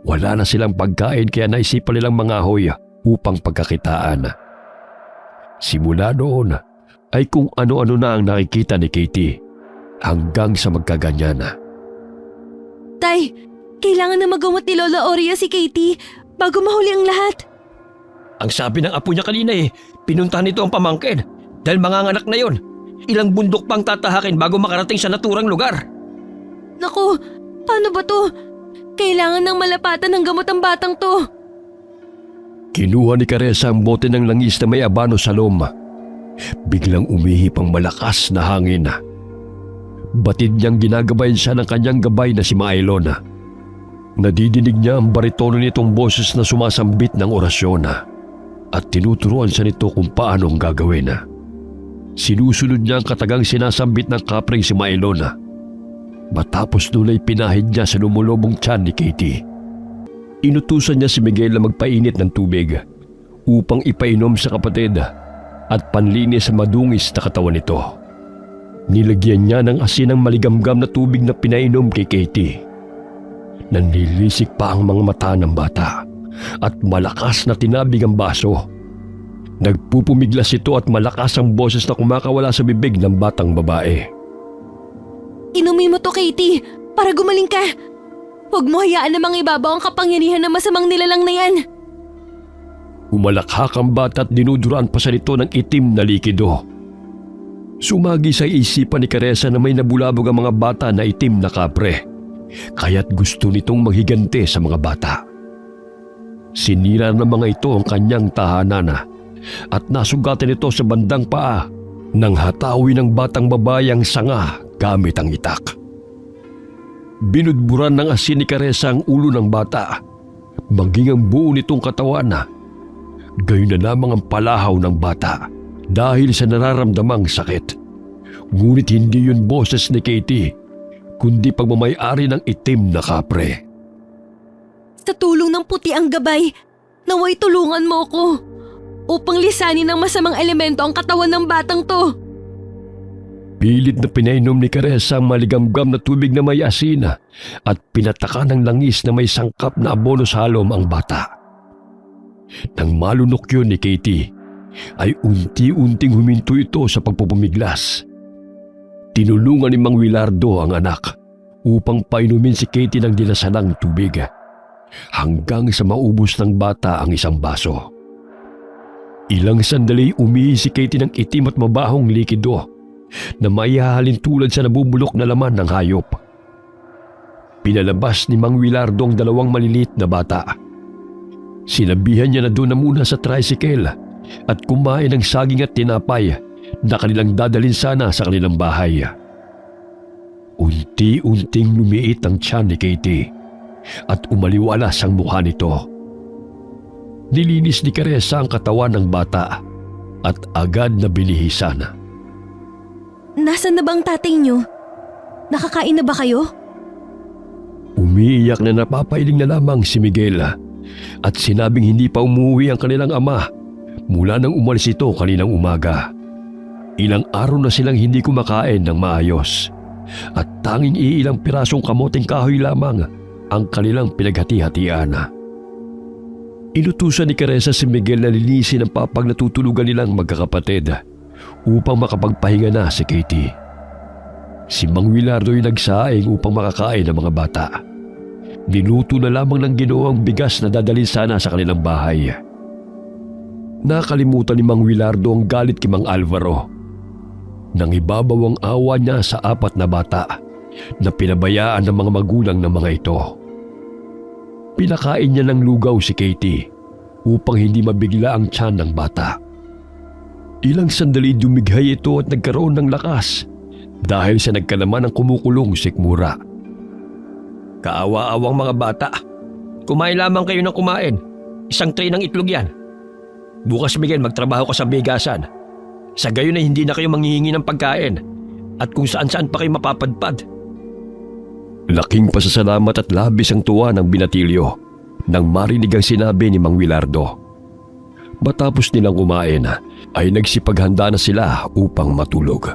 Wala na silang pagkain kaya naisipan nilang mangahoy upang pagkakitaan. Simula noon ay kung ano-ano na ang nakikita ni Katie hanggang sa magkaganyan. Tay, kailangan na magamot ni Lola Oria si Katie bago mahuli ang lahat. Ang sabi ng apo niya kanina pinuntahan nito ang pamangkin dahil manganganak na yon. Ilang bundok pang tatahakin bago makarating sa naturang lugar. Naku, paano ba to? Kailangan ng malapatan ng gamot ang batang to. Kinuha ni Caressa ang bote ng langis na may abano sa lom. Biglang umihip ang malakas na hangin. Batid niyang ginagabayan siya ng kanyang gabay na si Maylon. Nadidinig niya ang baritono nitong boses na sumasambit ng orasyon at tinuturuan siya nito kung paano ang gagawin. Sinusunod niya ang katagang sinasambit ng kapring si Maylon. Matapos nun ay pinahid niya sa lumulubong tiyan ni Katie. Inutusan niya si Miguel na magpainit ng tubig upang ipainom sa kapatid at panlinis sa madungis na katawan nito. Nilagyan niya ng asin ang maligamgam na tubig na pinainom kay Katie. Nanlilisik pa ang mga mata ng bata at malakas na tinabig ang baso. Nagpupumiglas ito at malakas ang boses na kumakawala sa bibig ng batang babae. Inumin mo to, Katie, para gumaling ka. Huwag mo hayaan na mangibabaw ang kapangyarihan ng masamang nilalang na yan. Umalakhak ang bata at dinuduraan pa sa nito ng itim na likido. Sumagi sa isipan ni Caressa na may nabulabog ang mga bata na itim na kapre, kaya't gusto nitong maghiganti sa mga bata. Sinira ng mga ito ang kanyang tahanan at nasugatan ito sa bandang paa nang hatawi ng batang babae ang sanga gamit ang itak. Binudburan ng asin ni Caressa ang ulo ng bata, maging ang buo nitong katawan. Gayon na lamang ang palahaw ng bata dahil sa nararamdamang sakit. Ngunit hindi yun boses ni Katie, kundi pagmamay-ari ng itim na kapre. Sa tulong ng puti ang gabay, naway tulungan mo ko upang lisanin ng masamang elemento ang katawan ng batang to. Pilit na pinainom ni Caressa ang maligamgam na tubig na may asin at pinataka ng langis na may sangkap na abono sa halom ang bata. Nang malunok yun ni Katie, ay unti-unting huminto ito sa pagpupumiglas. Tinulungan ni Mang Willardo ang anak upang painumin si Katie ng dinasalang tubig hanggang sa maubos ng bata ang isang baso. Ilang sandali umihi si Katie ng itim at mabahong likido na maihahalin tulad sa nabubulok na laman ng hayop. Pinalabas ni Mang Willardo ang dalawang maliliit na bata. Sinabihan niya na doon na muna sa tricycle at kumain ng saging at tinapay na kanilang dadalhin sana sa kanilang bahay. Unti-unting lumiit ang tiyan ni Katie at umaliwalas ang mukha nito. Nilinis ni Caressa ang katawan ng bata at agad na binihisan. Nasaan na bang tatay niyo? Nakakain na ba kayo? Umiiyak na napapailing na lamang si Miguel at sinabing hindi pa umuwi ang kanilang ama mula nang umalis ito kaninang umaga. Ilang araw na silang hindi kumakain ng maayos at tanging iilang pirasong kamoting kahoy lamang ang kanilang pinaghati-hatian. Inutusan ni Caressa si Miguel na linisin ang papag na tutulugan nilang magkakapatid upang makapagpahinga na si Katie. Si Mang Willardo ay nagsaing upang makakain ng mga bata. Niluto na lamang ng ginawang bigas na dadalhin sana sa kanilang bahay. Nakalimutan ni Mang Willardo ang galit kay Mang Alvaro. Nang ibabaw ang awa niya sa 4 na bata na pinabayaan ng mga magulang ng mga ito. Pinakain niya ng lugaw si Katie upang hindi mabigla ang tiyan ng bata. Ilang sandali dumighay ito at nagkaroon ng lakas dahil sa nagkalaman ng kumukulong sikmura. Kaawa-awang mga bata. Kumain lamang kayo ng kumain. Isang tray ng itlog yan. Bukas, Miguel, magtrabaho ka sa bigasan. Sa gayon ay hindi na kayo manghihingi ng pagkain at kung saan-saan pa kayo mapapadpad. Laking pasasalamat at labis ang tuwa ng binatilyo nang marinig ang sinabi ni Mang Willardo. Matapos nilang kumain ay nagsipaghanda na sila upang matulog.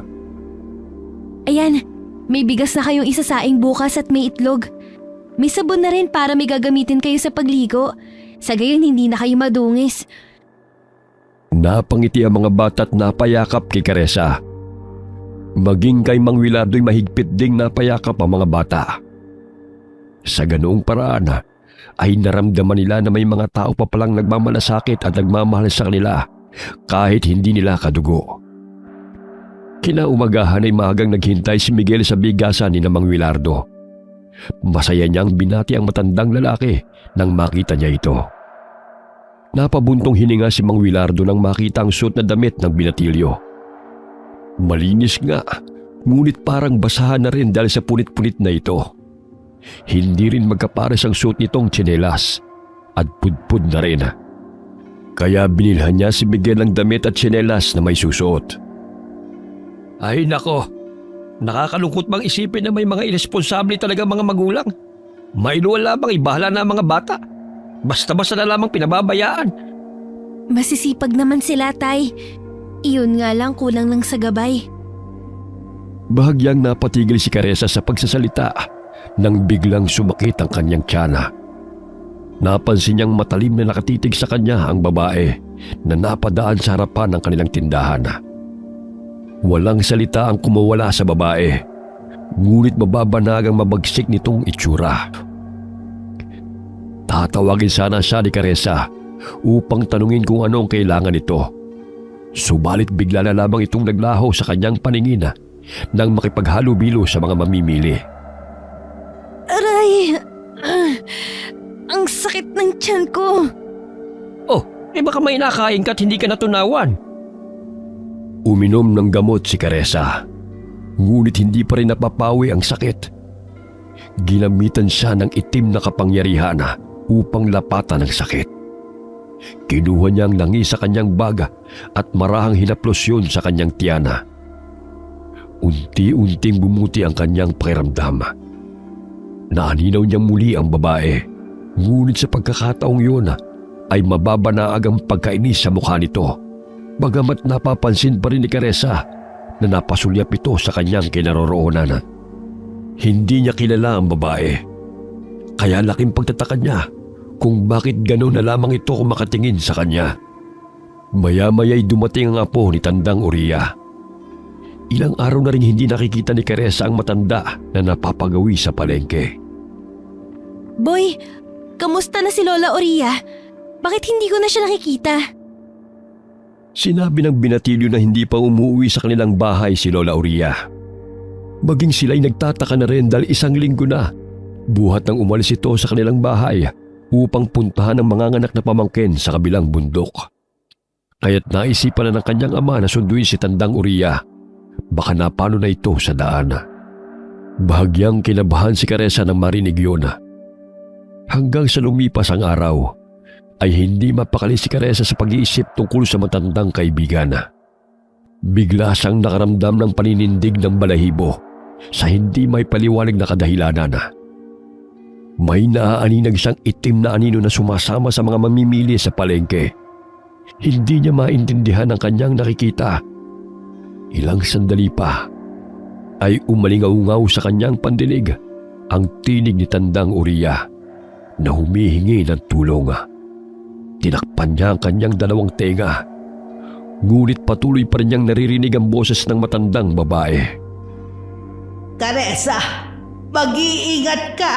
Ayan, may bigas na kayong isasaing bukas at may itlog. May sabon na rin para may gagamitin kayo sa pagligo. Sa gayon hindi na kayo madungis. Napangiti ang mga bata at napayakap kay Caressa. Maging kay Mang Willardo ay mahigpit ding napayakap ang mga bata. Sa ganoong paraan ay naramdaman nila na may mga tao pa palang nagmamalasakit at nagmamahal sa kanila kahit hindi nila kadugo. Kinaumagahan ay maagang naghintay si Miguel sa bigasan ni Mang Willardo. Masaya niyang binati ang matandang lalaki nang makita niya ito. Napabuntong hininga si Mang Willardo nang makita ang suot na damit ng binatilyo. Malinis nga, ngunit parang basahan na rin dahil sa punit-punit na ito. Hindi rin magkapares ang suot nitong tsinelas at pudpud na rin. Kaya binilhan niya si Miguel ng damit at tsinelas na may susuot. Ay nako, nakakalungkot bang isipin na may mga irresponsable talaga mga magulang? Mailuwan lamang ibahala na ang mga bata. Basta-basta na lamang pinababayaan. Masisipag naman sila, tay. Iyon nga lang kulang lang sa gabay. Bahagyang napatigil si Caressa sa pagsasalita nang biglang sumakit ang kanyang tiyana. Napansin niyang matalim na nakatitig sa kanya ang babae na napadaan sa harapan ng kanilang tindahan. Walang salita ang kumawala sa babae, ngunit mababanagang mabagsik nitong itsura. Tatawagin sana siya ni Caressa upang tanungin kung ano ang kailangan nito. Subalit bigla na lamang itong naglaho sa kanyang paningin nang makipaghalubilo sa mga mamimili. Aray! Ang sakit ng tiyan ko. Oh, baka may nakain ka at hindi ka natunawan. Uminom ng gamot si Caressa, ngunit hindi pa rin napapawi ang sakit. Ginamitan siya ng itim na kapangyarihan upang lapatan ang sakit. Kinuha niya ang langi sa kanyang baga at marahang hinaplos yun sa kanyang tiyana. Unti-unting bumuti ang kanyang pakiramdam. Naaninaw niya muli ang babae, ngunit sa pagkakataong yun ay mababanaag ang pagkainis sa mukha nito, bagamat napapansin pa rin ni Caressa na napasulyap ito sa kanyang kinaroroonan. Hindi niya kilala ang babae, kaya laking pagtataka niya kung bakit gano'n na lamang ito kumakatingin sa kanya. Maya-maya'y dumating ang apo ni Tandang Uriya. Ilang araw na rin hindi nakikita ni Caressa ang matanda na napapagawi sa palengke. Boy, kamusta na si Lola Oria? Bakit hindi ko na siya nakikita? Sinabi ng binatilyo na hindi pa umuwi sa kanilang bahay si Lola Oria. Maging sila'y nagtataka na rin dahil isang linggo na buhat nang umalis ito sa kanilang bahay upang puntahan ang manganganak na pamangkin sa kabilang bundok. Kaya't naisipan na ng kanyang ama na sunduin si Tandang Uriya. Baka napano na ito sa daan. Bahagyang kinabahan si Caressa nang marinig yun. Hanggang sa lumipas ang araw, ay hindi mapakali si Caressa sa pag-iisip tungkol sa matandang kaibigan. Bigla siyang nakaramdam ng paninindig ng balahibo sa hindi may paliwanag na kadahilanan. May naaaninag siyang itim na anino na sumasama sa mga mamimili sa palengke. Hindi niya maintindihan ang kanyang nakikita. Ilang sandali pa ay umalingaw-ngaw sa kanyang pandinig ang tinig ni Tandang Uriya na humihingi ng tulong. Tinakpan niya ang kanyang dalawang tenga, ngunit patuloy pa rin niyang naririnig ang boses ng matandang babae. Caressa, mag-iingat ka.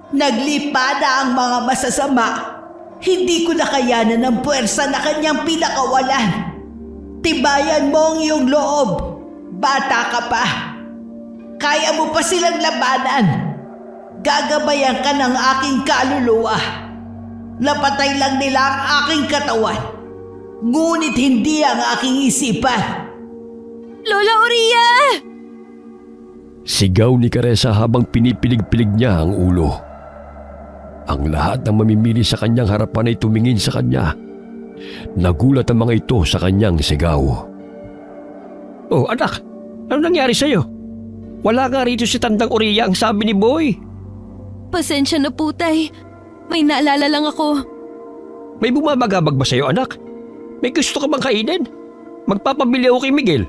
Naglipa na ang mga masasama. Hindi ko nakayanan ng puwersa na kanyang pinakawalan. Tibayan mo ang iyong loob. Bata ka pa. Kaya mo pa silang labanan. Gagabayan ka ng aking kaluluwa. Napatay lang nila ang aking katawan, ngunit hindi ang aking isipan. Lola Oria! Sigaw ni Caressa habang pinipilig-pilig niya ang ulo. Ang lahat ng mamimili sa kanyang harapan ay tumingin sa kanya. Nagulat ang mga ito sa kanyang sigaw. Oh, anak, ano nangyari sa'yo? Wala nga rito si Tandang Uriya ang sabi ni Boy. Pasensya na po, tay. May naalala lang ako. May bumabagabag ba sa'yo, anak? May gusto ka bang kainin? Magpapabili ako kay Miguel.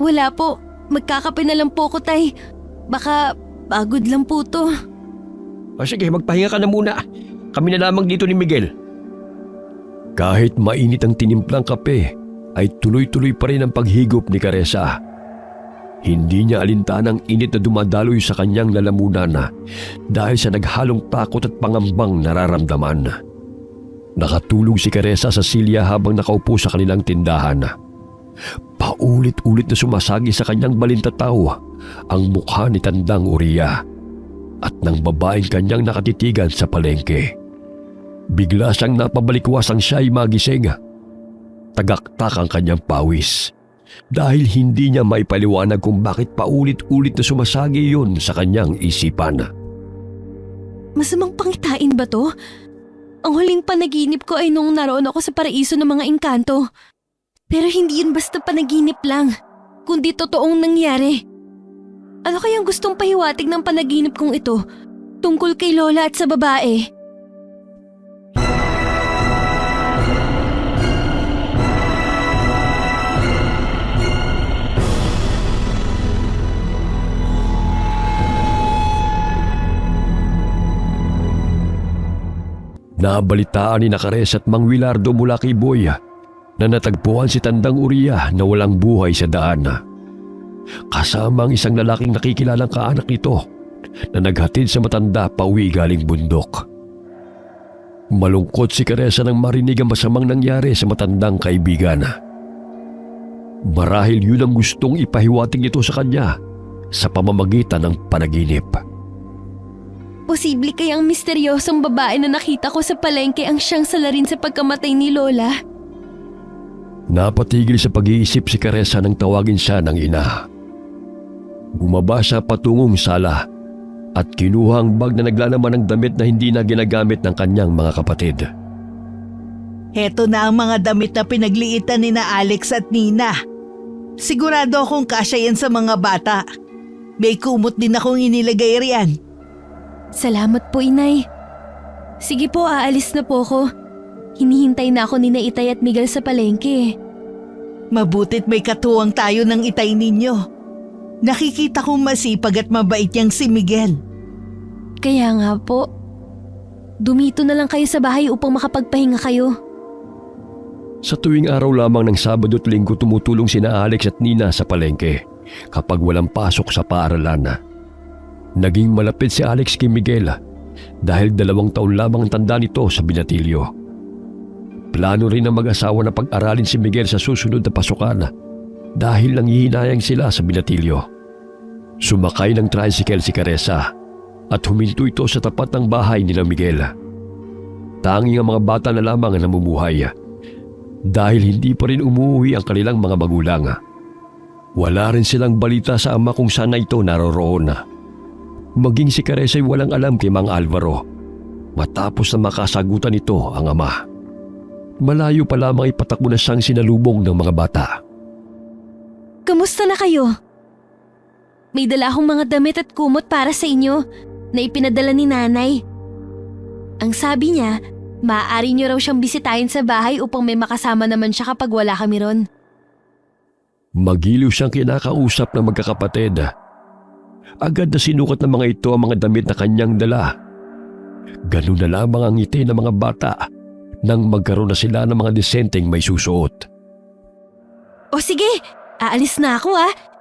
Wala po. Magkakape na lang po ko, tay. Baka pagod lang po to. O sige, magpahinga ka na muna. Kami na lamang dito ni Miguel. Kahit mainit ang tinimplang kape, ay tuloy-tuloy pa rin ang paghigop ni Caressa. Hindi niya alintanang init na dumadaloy sa kanyang lalamunan dahil sa naghalong takot at pangambang nararamdaman. Nakatulog si Caressa sa silya habang nakaupo sa kanilang tindahan. Paulit-ulit na sumasagi sa kanyang balintataw ang mukha ni Tandang Uriya at ng babaeng kanyang nakatitigan sa palengke. Bigla siyang napabalikwasang siya'y magising. Tagaktak ang kanyang pawis dahil hindi niya maipaliwanag kung bakit paulit-ulit na sumasagi yun sa kanyang isipan. Masamang pangitain ba to? Ang huling panaginip ko ay nung naroon ako sa paraiso ng mga engkanto. Pero hindi yun basta panaginip lang, kundi totoong nangyari. Ano kayang gustong pahiwatig ng panaginip kong ito tungkol kay Lola at sa babae? Nabalitaan ni Nakares at Mang Wilardo mula kay Boy na natagpuan si Tandang Uriah na walang buhay sa daan. Kasama ang isang lalaking nakikilalang kaanak nito na naghatid sa matanda pauwi galing bundok. Malungkot si Caressa nang marinig ang masamang nangyari sa matandang kaibigan. Marahil yun ang gustong ipahiwatig nito sa kanya sa pamamagitan ng panaginip. Posible kayang misteryosong babae na nakita ko sa palengke ang siyang salarin sa pagkamatay ni Lola? Napatigil sa pag-iisip si Caressa nang tawagin siya ng ina. Bumaba siya patungong sala at kinuha ang bag na naglalaman ng damit na hindi na ginagamit ng kanyang mga kapatid. Heto na ang mga damit na pinagliitan ni na Alex at Nina. Sigurado akong kasya yan sa mga bata. May kumot din akong inilagay riyan. Salamat po, Inay. Sige po, aalis na po ako. Hinihintay na ako ni na Itay at Miguel sa palengke. Mabutit may katuwang tayo ng Itay ninyo. Nakikita kong masipag at mabait niyang si Miguel. Kaya nga po. Dumito na lang kayo sa bahay upang makapagpahinga kayo. Sa tuwing araw lamang ng Sabado at Linggo tumutulong sina Alex at Nina sa palengke kapag walang pasok sa paaralan. Naging malapit si Alex kay Miguel dahil 2 taon lamang ang tanda nito sa binatilyo. Plano rin ng mag-asawa na pag-aralin si Miguel sa susunod na pasukan dahil nanghihinayang sila sa binatilyo. Sumakay ng tricycle si Caressa at huminto ito sa tapat ng bahay nila Miguel. Tanging ang mga bata na lamang ang namumuhay dahil hindi pa rin umuwi ang kanilang mga magulang. Wala rin silang balita sa ama kung saan na ito naroroon. Maging si Caressa ay walang alam kay Mang Alvaro matapos na makasagutan nito ang ama. Malayo pa lamang ipatakbo na siyang sinalubong ng mga bata. Kamusta na kayo? May dala akong mga damit at kumot para sa inyo na ipinadala ni Nanay. Ang sabi niya, maaari niyo raw siyang bisitahin sa bahay upang may makasama naman siya kapag wala kami ron. Magiliw siyang kinakausap ng magkakapatid. Agad na sinukat ng mga ito ang mga damit na kanyang dala. Ganun na lamang ang ngiti ng mga bata nang magkaroon na sila ng mga disenteng may susuot. O sige, aalis na ako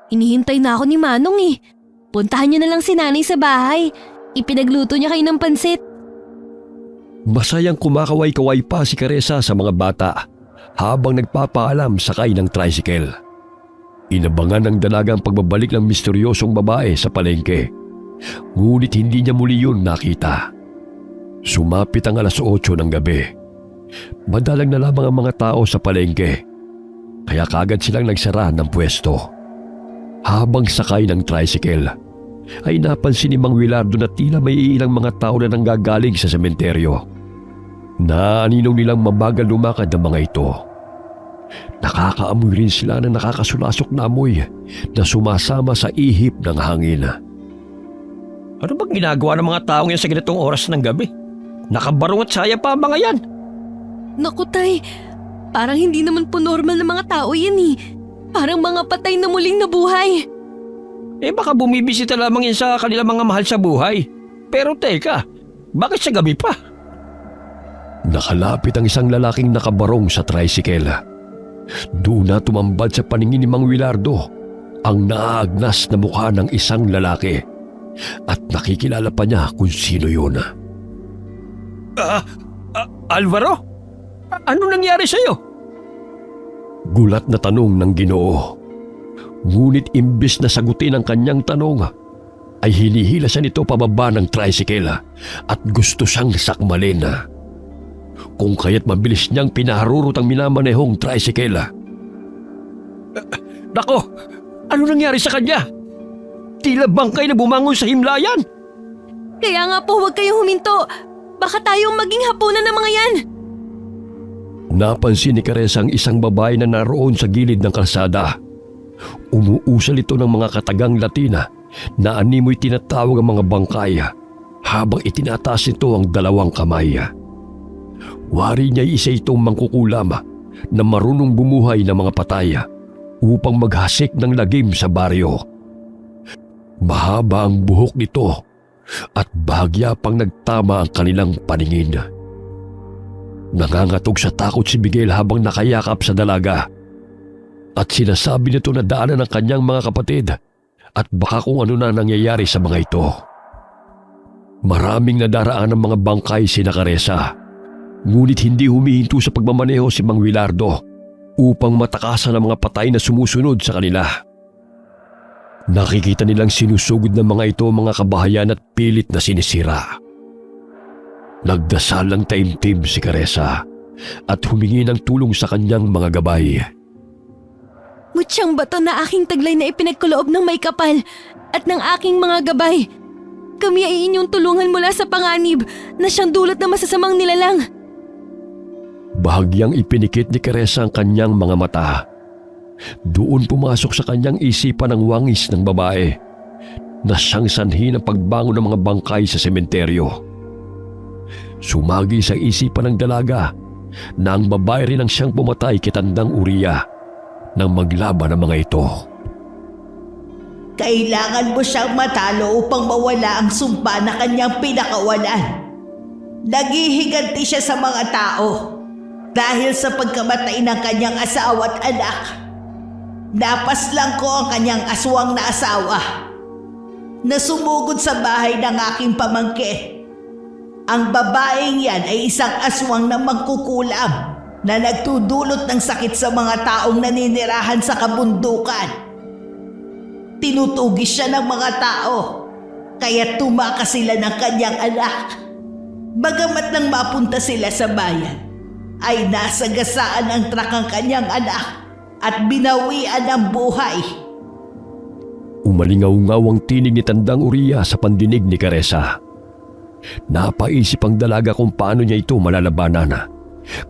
Hinihintay na ako ni Manong Puntahan niyo na lang si Nanay sa bahay. Ipinagluto niya kayo ng pansit. Masayang kumakaway-kaway pa si Caressa sa mga bata habang nagpapaalam sakay ng tricycle. Inabangan ng dalagang pagbabalik ng misteryosong babae sa palengke. Ngunit hindi niya muli yun nakita. Sumapit ang 8:00 ng gabi. Madalang na lamang ang mga tao sa palengke. Kaya kagad silang nagsara ng pwesto. Habang sakay ng tricycle, ay napansin ni Mang Wilardo na tila may ilang mga tao na nanggagaling sa sementeryo. Naaninong nilang mabagal lumakad ang mga ito. Nakakaamoy rin sila ng nakakasulasok na amoy na sumasama sa ihip ng hangin. Ano bang ginagawa ng mga taong yan sa ganitong oras ng gabi? Nakabarong at saya pa ang mga yan. Naku Tay, parang hindi naman po normal na mga tao yan Parang mga patay na muling nabuhay. Baka bumibisita lamang yan sa kanilang mga mahal sa buhay. Pero teka, bakit sa gabi pa? Nakalapit ang isang lalaking nakabarong sa tricycle. Doon na tumambad sa paningin ni Mang Wilardo ang naaagnas na mukha ng isang lalaki at nakikilala pa niya kung sino yun. Alvaro? Ano nangyari sa'yo? Gulat na tanong ng Ginoo. Ngunit imbis na sagutin ang kanyang tanong, ay hinihila siya nito pababa ng tricycle at gusto siyang sakmalin. Kung kaya't mabilis niyang pinaharurot ang minamanehong tricycle. Nako, ano nangyari sa kanya? Tila bangkay na bumangon sa himlayan. Kaya nga po huwag kayong huminto. Baka tayong maging hapunan ng mga yan. Napansin ni Caressa ang isang babae na naroon sa gilid ng kalsada. Umuusal ito ng mga katagang Latina na animoy tinatawag ang mga bangkay habang itinataas nito ang 2 kamay. Wari niya isa itong mangkukulam na marunong bumuhay ng mga patay upang maghasik ng lagim sa baryo. Mahaba ang buhok nito at bahagya pang nagtama ang kanilang paningin. Nangangatog sa takot si Miguel habang nakayakap sa dalaga. At sinasabi nito na daanan ng kanyang mga kapatid at baka kung ano na nangyayari sa mga ito. Maraming nadaraan ng mga bangkay sina Caressa, ngunit hindi humihinto sa pagmamaneho si Mang Willardo upang matakasan ang mga patay na sumusunod sa kanila. Nakikita nilang sinusugod ng mga ito mga kabahayan at pilit na sinisira. Nagdasal ng taimtim si Caressa at humingi ng tulong sa kanyang mga gabay. Mutyang bato na aking taglay na ipinagkuloob ng may kapal at ng aking mga gabay. Kami ay inyong tulungan mula sa panganib na siyang dulot na masasamang nilalang. Bahagyang ipinikit ni Caressa ang kanyang mga mata. Doon pumasok sa kanyang isipan ang wangis ng babae na siyang sanhi ng pagbangon ng mga bangkay sa sementeryo. Sumagi sa isipan ng dalaga na ang babae rin ang siyang pumatay kay Tandang Uria nang maglaban ng mga ito. Kailangan mo siyang matalo upang mawala ang sumpa na kanyang pinakawalan. Naghihiganti siya sa mga tao dahil sa pagkamatay ng kanyang asawa at anak. Napaslang ko ang kanyang aswang na asawa na sumugod sa bahay ng aking pamangkin. Ang babaeng yan ay isang aswang na mangkukulam na nagtudulot ng sakit sa mga taong naninirahan sa kabundukan. Tinutugis siya ng mga tao, kaya tumakas sila ng kanyang anak. Bagamat nang mapunta sila sa bayan, ay nasagasaan ang trak ang kanyang anak at binawian ng buhay. Umalingaw-ngaw ang tinig ni Tandang Uria sa pandinig ni Caressa. Napaisip ang dalaga kung paano niya ito malalabanan,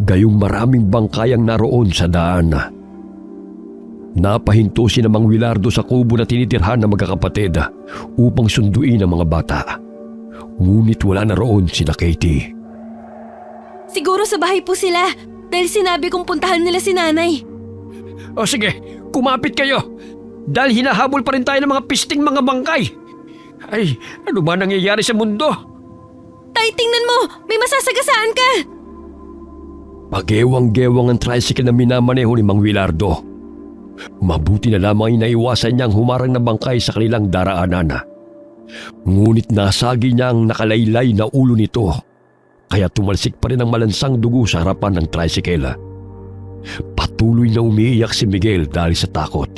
gayong maraming bangkay ang naroon sa daan. Napahinto si Mang Willardo sa kubo na tinitirhan ng magkakapatid upang sunduin ang mga bata. Ngunit wala na roon sina Katie. Siguro sa bahay po sila dahil sinabi kong puntahan nila si nanay. O sige, kumapit kayo. Dahil hinahabol pa rin tayo ng mga pisting mga bangkay. Ay, ano ba nangyayari sa mundo? Tay, tingnan mo! May masasagasaan ka! Pagewang-gewang ang tricycle na minamaneho ni Mang Willardo. Mabuti na lamang ay naiwasan niyang humarang na bangkay sa kanilang daraanan. Ngunit nasagi niya ang nakalaylay na ulo nito, kaya tumalsik pa rin ang malansang dugo sa harapan ng tricycle. Patuloy na umiiyak si Miguel dahil sa takot.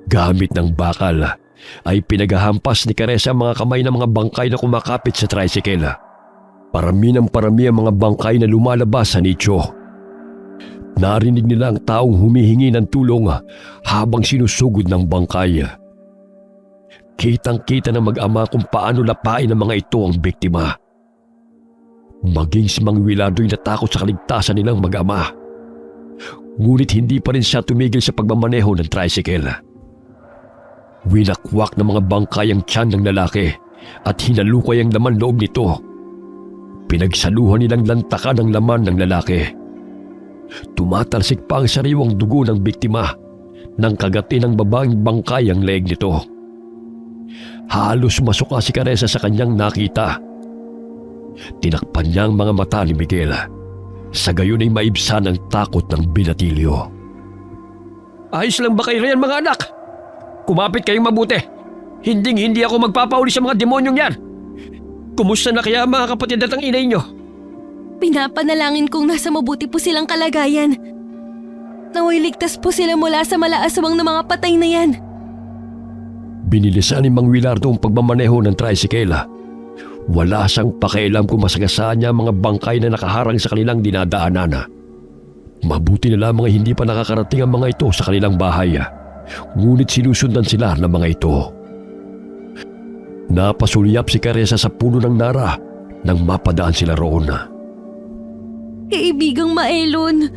Gamit ng bakal ay pinaghahampas ni Caressa ang mga kamay ng mga bangkay na kumakapit sa tricycle. Parami ng parami ang mga bangkay na lumalabas sa nicho. Narinig nila ang taong humihingi ng tulong habang sinusugod ng bangkay. Kitang-kita ng mag-ama kung paano lapain ng mga ito ang biktima. Maging si Mang Willardo ay natakot sa kaligtasan nilang mag-ama. Ngunit hindi pa rin siya tumigil sa pagmamaneho ng tricycle. Winakwak ng mga bangkay ang tiyan ng lalaki at hinalukay ang laman loob nito. Pinagsaluhan nilang lantakan ang laman ng lalaki. Tumatalsik pa ang sariwang dugo ng biktima nang kagatin ng babaeng bangkay ang leeg nito. Halos masuka si Caressa sa kanyang nakita. Tinakpan niya ang mga mata ni Miguel. Sa gayon ay maibsan ang takot ng binatilyo. Ayos lang ba kayo riyan mga anak? Kumapit kayong mabuti. Hindi ako magpapauli sa mga demonyong yan. Kumusta na kaya mga kapatid at ang inay nyo? Pinapanalangin kong nasa mabuti po silang kalagayan. Naway ligtas po sila mula sa malaaswang na mga patay na yan. Binilisan ni Mang Willardo ang pagmamaneho ng tricycle. Wala siyang pakialam kung masagasaan niya ang mga bangkay na nakaharang sa kanilang dinadaanan. Mabuti na lamang hindi pa nakakarating ang mga ito sa kanilang bahay. Ngunit sinusundan sila ng mga ito. Napasulyap si Caressa sa puno ng nara nang mapadaan sila roon. Kaibigang Maelon,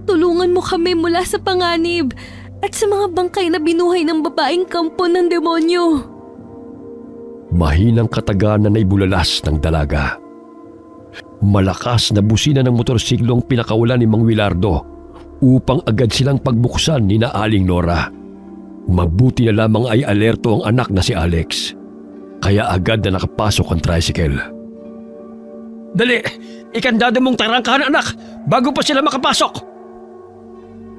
tulungan mo kami mula sa panganib at sa mga bangkay na binuhay ng babaeng kampo ng demonyo. Mahinang kataganan na ibulalas ng dalaga. Malakas na busina ng motorsiklo ang pinakawalan ni Mang Willardo upang agad silang pagbuksan ni na Aling Nora. Mabuti na lamang ay alerto ang anak na si Alex, kaya agad na nakapasok ang tricycle. Dali, ikandado mong tarangkahan anak bago pa sila makapasok.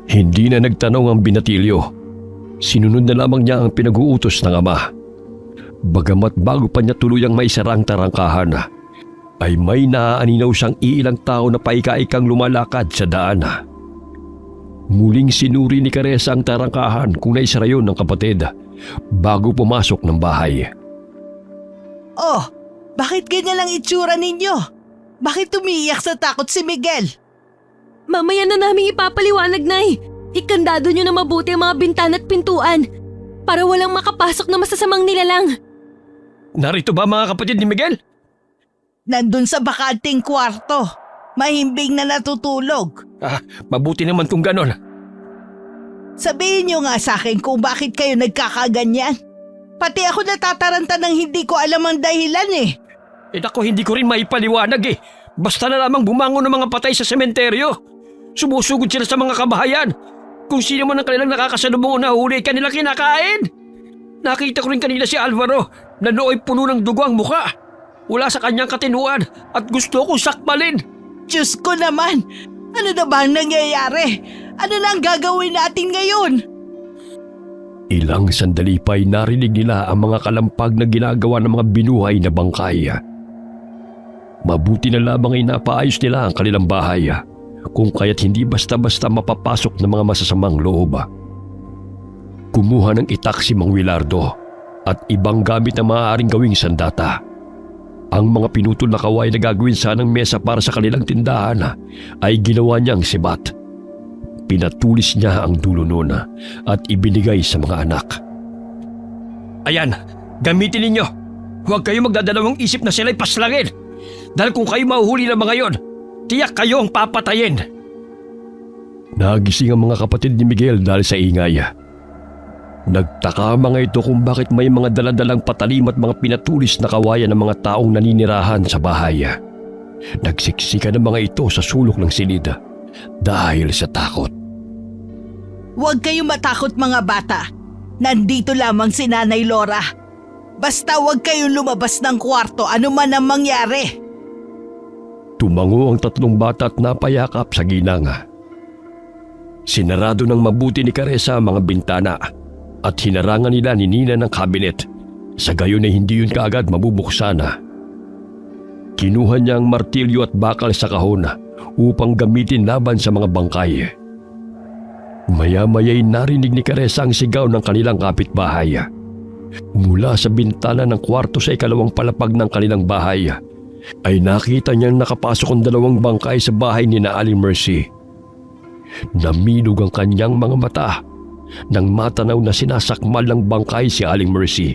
Hindi na nagtanong ang binatilyo. Sinunod na lamang niya ang pinag-uutos ng ama. Bagamat bago pa niya tuluyang maisara ang tarangkahan, ay may naaaninaw siyang iilang tao na paika-ikang lumalakad sa daan. Muling sinuri ni Caressa ang tarangkahan kung naisara yun ng kapatid bago pumasok ng bahay. Oh, bakit ganyan ang itsura ninyo? Bakit umiiyak sa takot si Miguel? Mamaya na namin ipapaliwanag, Nay. Ikandado nyo na mabuti ang mga bintana at pintuan para walang makapasok na masasamang nilalang. Narito ba mga kapatid ni Miguel? Nandun sa bakanting kwarto. Mahimbing na natutulog. Mabuti naman kung ganon. Sabihin nyo nga sa akin kung bakit kayo nagkakaganyan. Pati ako natataranta ng hindi ko alam ang dahilan eh. Ako hindi ko rin maipaliwanag eh. Basta na lamang bumangon ng mga patay sa sementeryo. Sumusugod sila sa mga kabahayan. Kung sino man ang kanilang nakakasalubong o nahuli, kanilang kinakain. Nakita ko rin kanina si Alvaro na nooy puno ng dugo ang muka. Wala sa kanyang katinuan at gusto kong sakmalin. Diyos ko naman! Ano na ba ang nangyayari? Ano na ang gagawin natin ngayon? Ilang sandali pa'y narinig nila ang mga kalampag na ginagawa ng mga binuhay na bangkay. Mabuti na lamang ay napaayos nila ang kanilang bahay kung kaya't hindi basta-basta mapapasok ng mga masasamang loob. Kumuha ng itak si Mang Wilardo at ibang gamit na maaaring gawing sandata. Ang mga pinutol na kaway na gagawin sanang mesa para sa kanilang tindahan ay ginawa niyang sibat. Pinatulis niya ang dulo noon at ibinigay sa mga anak. Ayan, gamitin ninyo. Huwag kayo magdadalawang isip na sila'y paslangin. Dahil kung kayo mahuhuli ng mga yon, tiyak kayo ang papatayin. Nagising ang mga kapatid ni Miguel dahil sa ingay. Nagtaka mga ito kung bakit may mga daladalang patalim at mga pinatulis na kawayan ng mga taong naninirahan sa bahay. Nagsiksika ng mga ito sa sulok ng silid dahil sa takot. Huwag kayong matakot mga bata. Nandito lamang si Nanay Laura. Basta huwag kayong lumabas ng kwarto ano man ang mangyari. Tumango ang tatlong bata at napayakap sa ginang. Sinarado ng mabuti ni Caressa ang mga bintana at hinarangan nila ni Nina ng kabinet. Sa gayon ay hindi yun kaagad mabubuksan. Kinuha niya ang martilyo at bakal sa kahon upang gamitin laban sa mga bangkay. Maya-maya'y narinig ni Caressa ang sigaw ng kanilang kapitbahay. Mula sa bintana ng kwarto sa ikalawang palapag ng kanilang bahay ay nakita niyang nakapasok ang dalawang bangkay sa bahay ni na Aling Mercy. Namilog ang kanyang mga mata nang matanaw na sinasakmal ng bangkay si Aling Mercy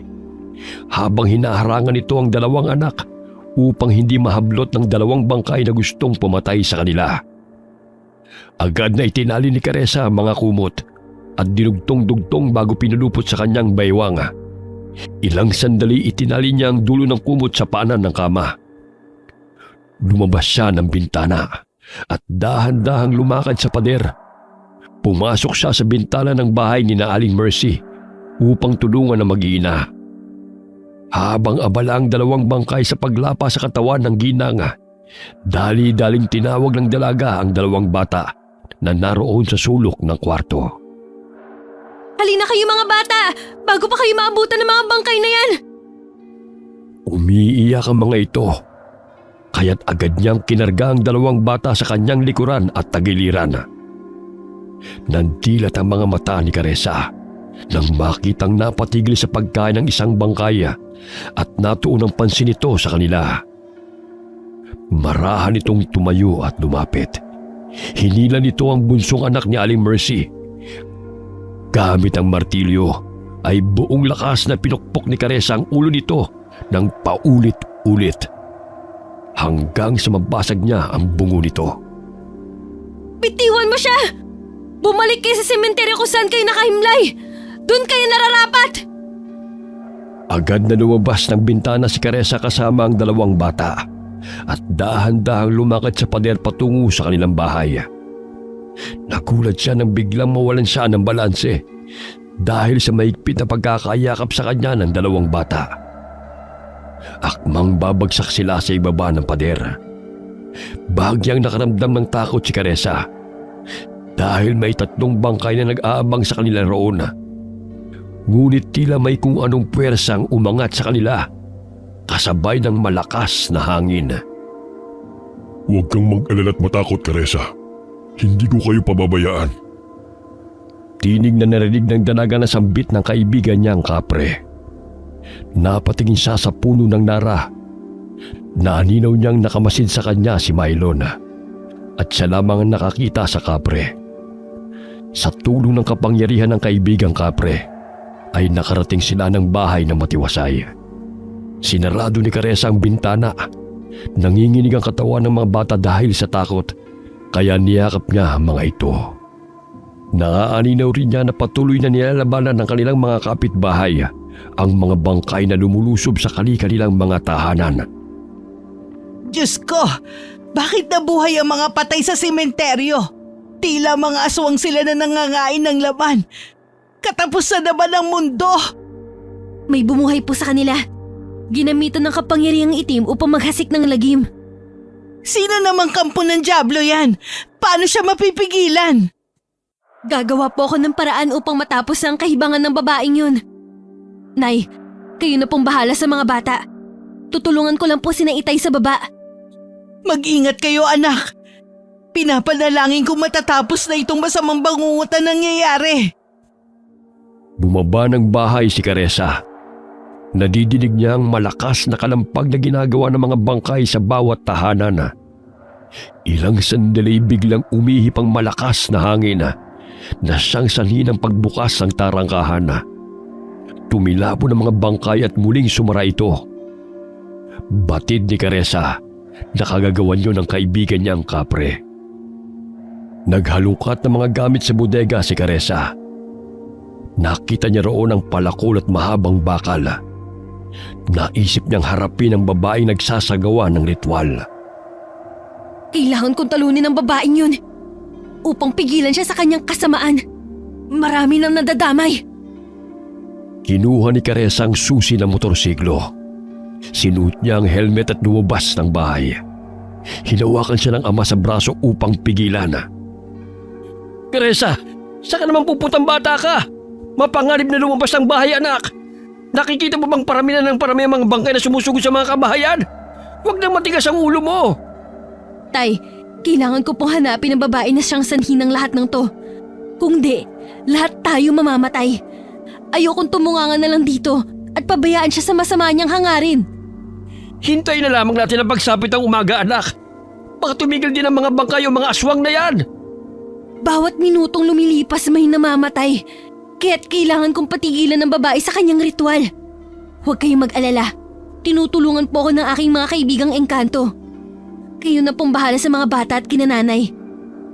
habang hinaharangan nito ang dalawang anak upang hindi mahablot ng dalawang bangkay na gustong pumatay sa kanila. Agad na itinali ni Caressa ang mga kumot at dinugtong-dugtong bago pinulupot sa kanyang baywang. Ilang sandali itinali niya ang dulo ng kumot sa paanan ng kama. Lumabas siya ng bintana at dahan-dahang lumakad sa pader. Pumasok siya sa bintana ng bahay ni na Aling Mercy upang tulungan ang mag-iina. Habang abala ang dalawang bangkay sa paglapa sa katawan ng ginang, dali-daling tinawag ng dalaga ang dalawang bata na naroon sa sulok ng kwarto. Halina kayo mga bata! Bago pa kayo maabutan ng mga bangkay na yan! Umiiyak ang mga ito, kaya't agad niyang kinarga ang dalawang bata sa kanyang likuran at tagiliran. Nandilat ang mga mata ni Caressa nang makitang napatigil sa pagkain ng isang bangkay at natuon ang pansin nito sa kanila. Marahan itong tumayo at lumapit. Hinila nito ang bunsong anak ni Aling Mercy. Gamit ang martilyo ay buong lakas na pinukpok ni Caressa ang ulo nito ng paulit-ulit hanggang sa mabasag niya ang bungo nito. Bitiwan mo siya! Bumalik kayo sa sementeryo kung saan kayo nakahimlay! Doon kayo nararapat! Agad na lumabas ng bintana si Caressa kasama ang dalawang bata at dahan-dahang lumakad sa pader patungo sa kanilang bahay. Nagulat siya nang biglang mawalan siya ng balanse dahil sa mahigpit na pagkakayakap sa kanya ng dalawang bata. Akmang babagsak sila sa ibaba ng pader Bahagyang nakaramdam ng takot si Caressa dahil may 3 bangkay na nag-aabang sa kanila roon. Ngunit tila may kung anong puwersang umangat sa kanila kasabay ng malakas na hangin. Huwag kang mag-alala at matakot, Caressa. Hindi ko kayo pababayaan. Tinig na narinig ng dalaga na sambit ng kaibigan niyang kapre. Napatingin siya sa puno ng nara. Naaninaw niyang nakamasid sa kanya si Mylon at siya lamang ang nakakita sa kapre. Sa tulong ng kapangyarihan ng kaibigang kapre ay nakarating sila ng bahay na matiwasay. Sinarado ni Caressa ang bintana. Nanginginig ang katawan ng mga bata dahil sa takot, kaya niyakap niya ang mga ito. Naaaninaw rin niya na patuloy na nilalabanan ng kanilang mga kapitbahay ang mga bangkay na lumulusob sa kanilang mga tahanan. Diyos ko! Bakit nabuhay ang mga patay sa sementeryo? Tila mga aswang sila na nangangain ng laman. Katapusan na ba ng mundo? May bumuhay po sa kanila. Ginamitan ng kapangyarihang itim upang maghasik ng lagim. Sino namang kampo ng dyablo yan? Paano siya mapipigilan? Gagawa po ako ng paraan upang matapos ang kahibangan ng babaeng yun. Nay, kayo na pong bahala sa mga bata. Tutulungan ko lang po sina Itay sa baba. Mag-ingat kayo, anak. Pinapanalangin kong matatapos na itong masamang bangungutan nangyayari. Bumaba ng bahay si Caressa. Nadidinig niya ang malakas na kalampag na ginagawa ng mga bangkay sa bawat tahanan. Ilang sandali biglang umihip ang malakas na hangin na siyang sanhi ng pagbukas ng tarangkahan. Tumilabo ng mga bangkay at muling sumara ito. Batid ni Caressa na kagagawan yun ng kaibigan niyang kapre. Naghalungkat ng mga gamit sa bodega si Caressa. Nakita niya roon ang palakol at mahabang bakal. Naisip niyang harapin ang babaeng nagsasagawa ng ritual. Kailangan kong talunin ang babaeng yun upang pigilan siya sa kanyang kasamaan. Marami nang nadadamay. Kinuha ni Caressa ang susi ng motorsiklo. Sinuot niya ang helmet at lumabas ng bahay. Hinawakan siya ng ama sa braso upang pigilan. Caressa, saan ka naman puputang bata ka? Mapanganib na lumabas ng bahay, anak. Nakikita mo bang paramihan ng parami ang mga bangkay na sumusugod sa mga kabahayan? Huwag nang matigas ang ulo mo. Tay, kailangan ko pong hanapin ang babae na siyang sanhi ng lahat ng to. Kung di, lahat tayo mamamatay. Ayokong tumungangan na lang dito at pabayaan siya sa masama niyang hangarin. Hintay na lamang natin ang pagsapit ng umaga, anak. Baka tumigil din ang mga bangkay o mga aswang na yan. Bawat minutong lumilipas may namamatay. Kaya't kailangan kong patigilan ng babae sa kanyang ritual. Huwag kayong mag-alala. Tinutulungan po ako ng aking mga kaibigang engkanto. Kayo na pong bahala sa mga bata at kinananay.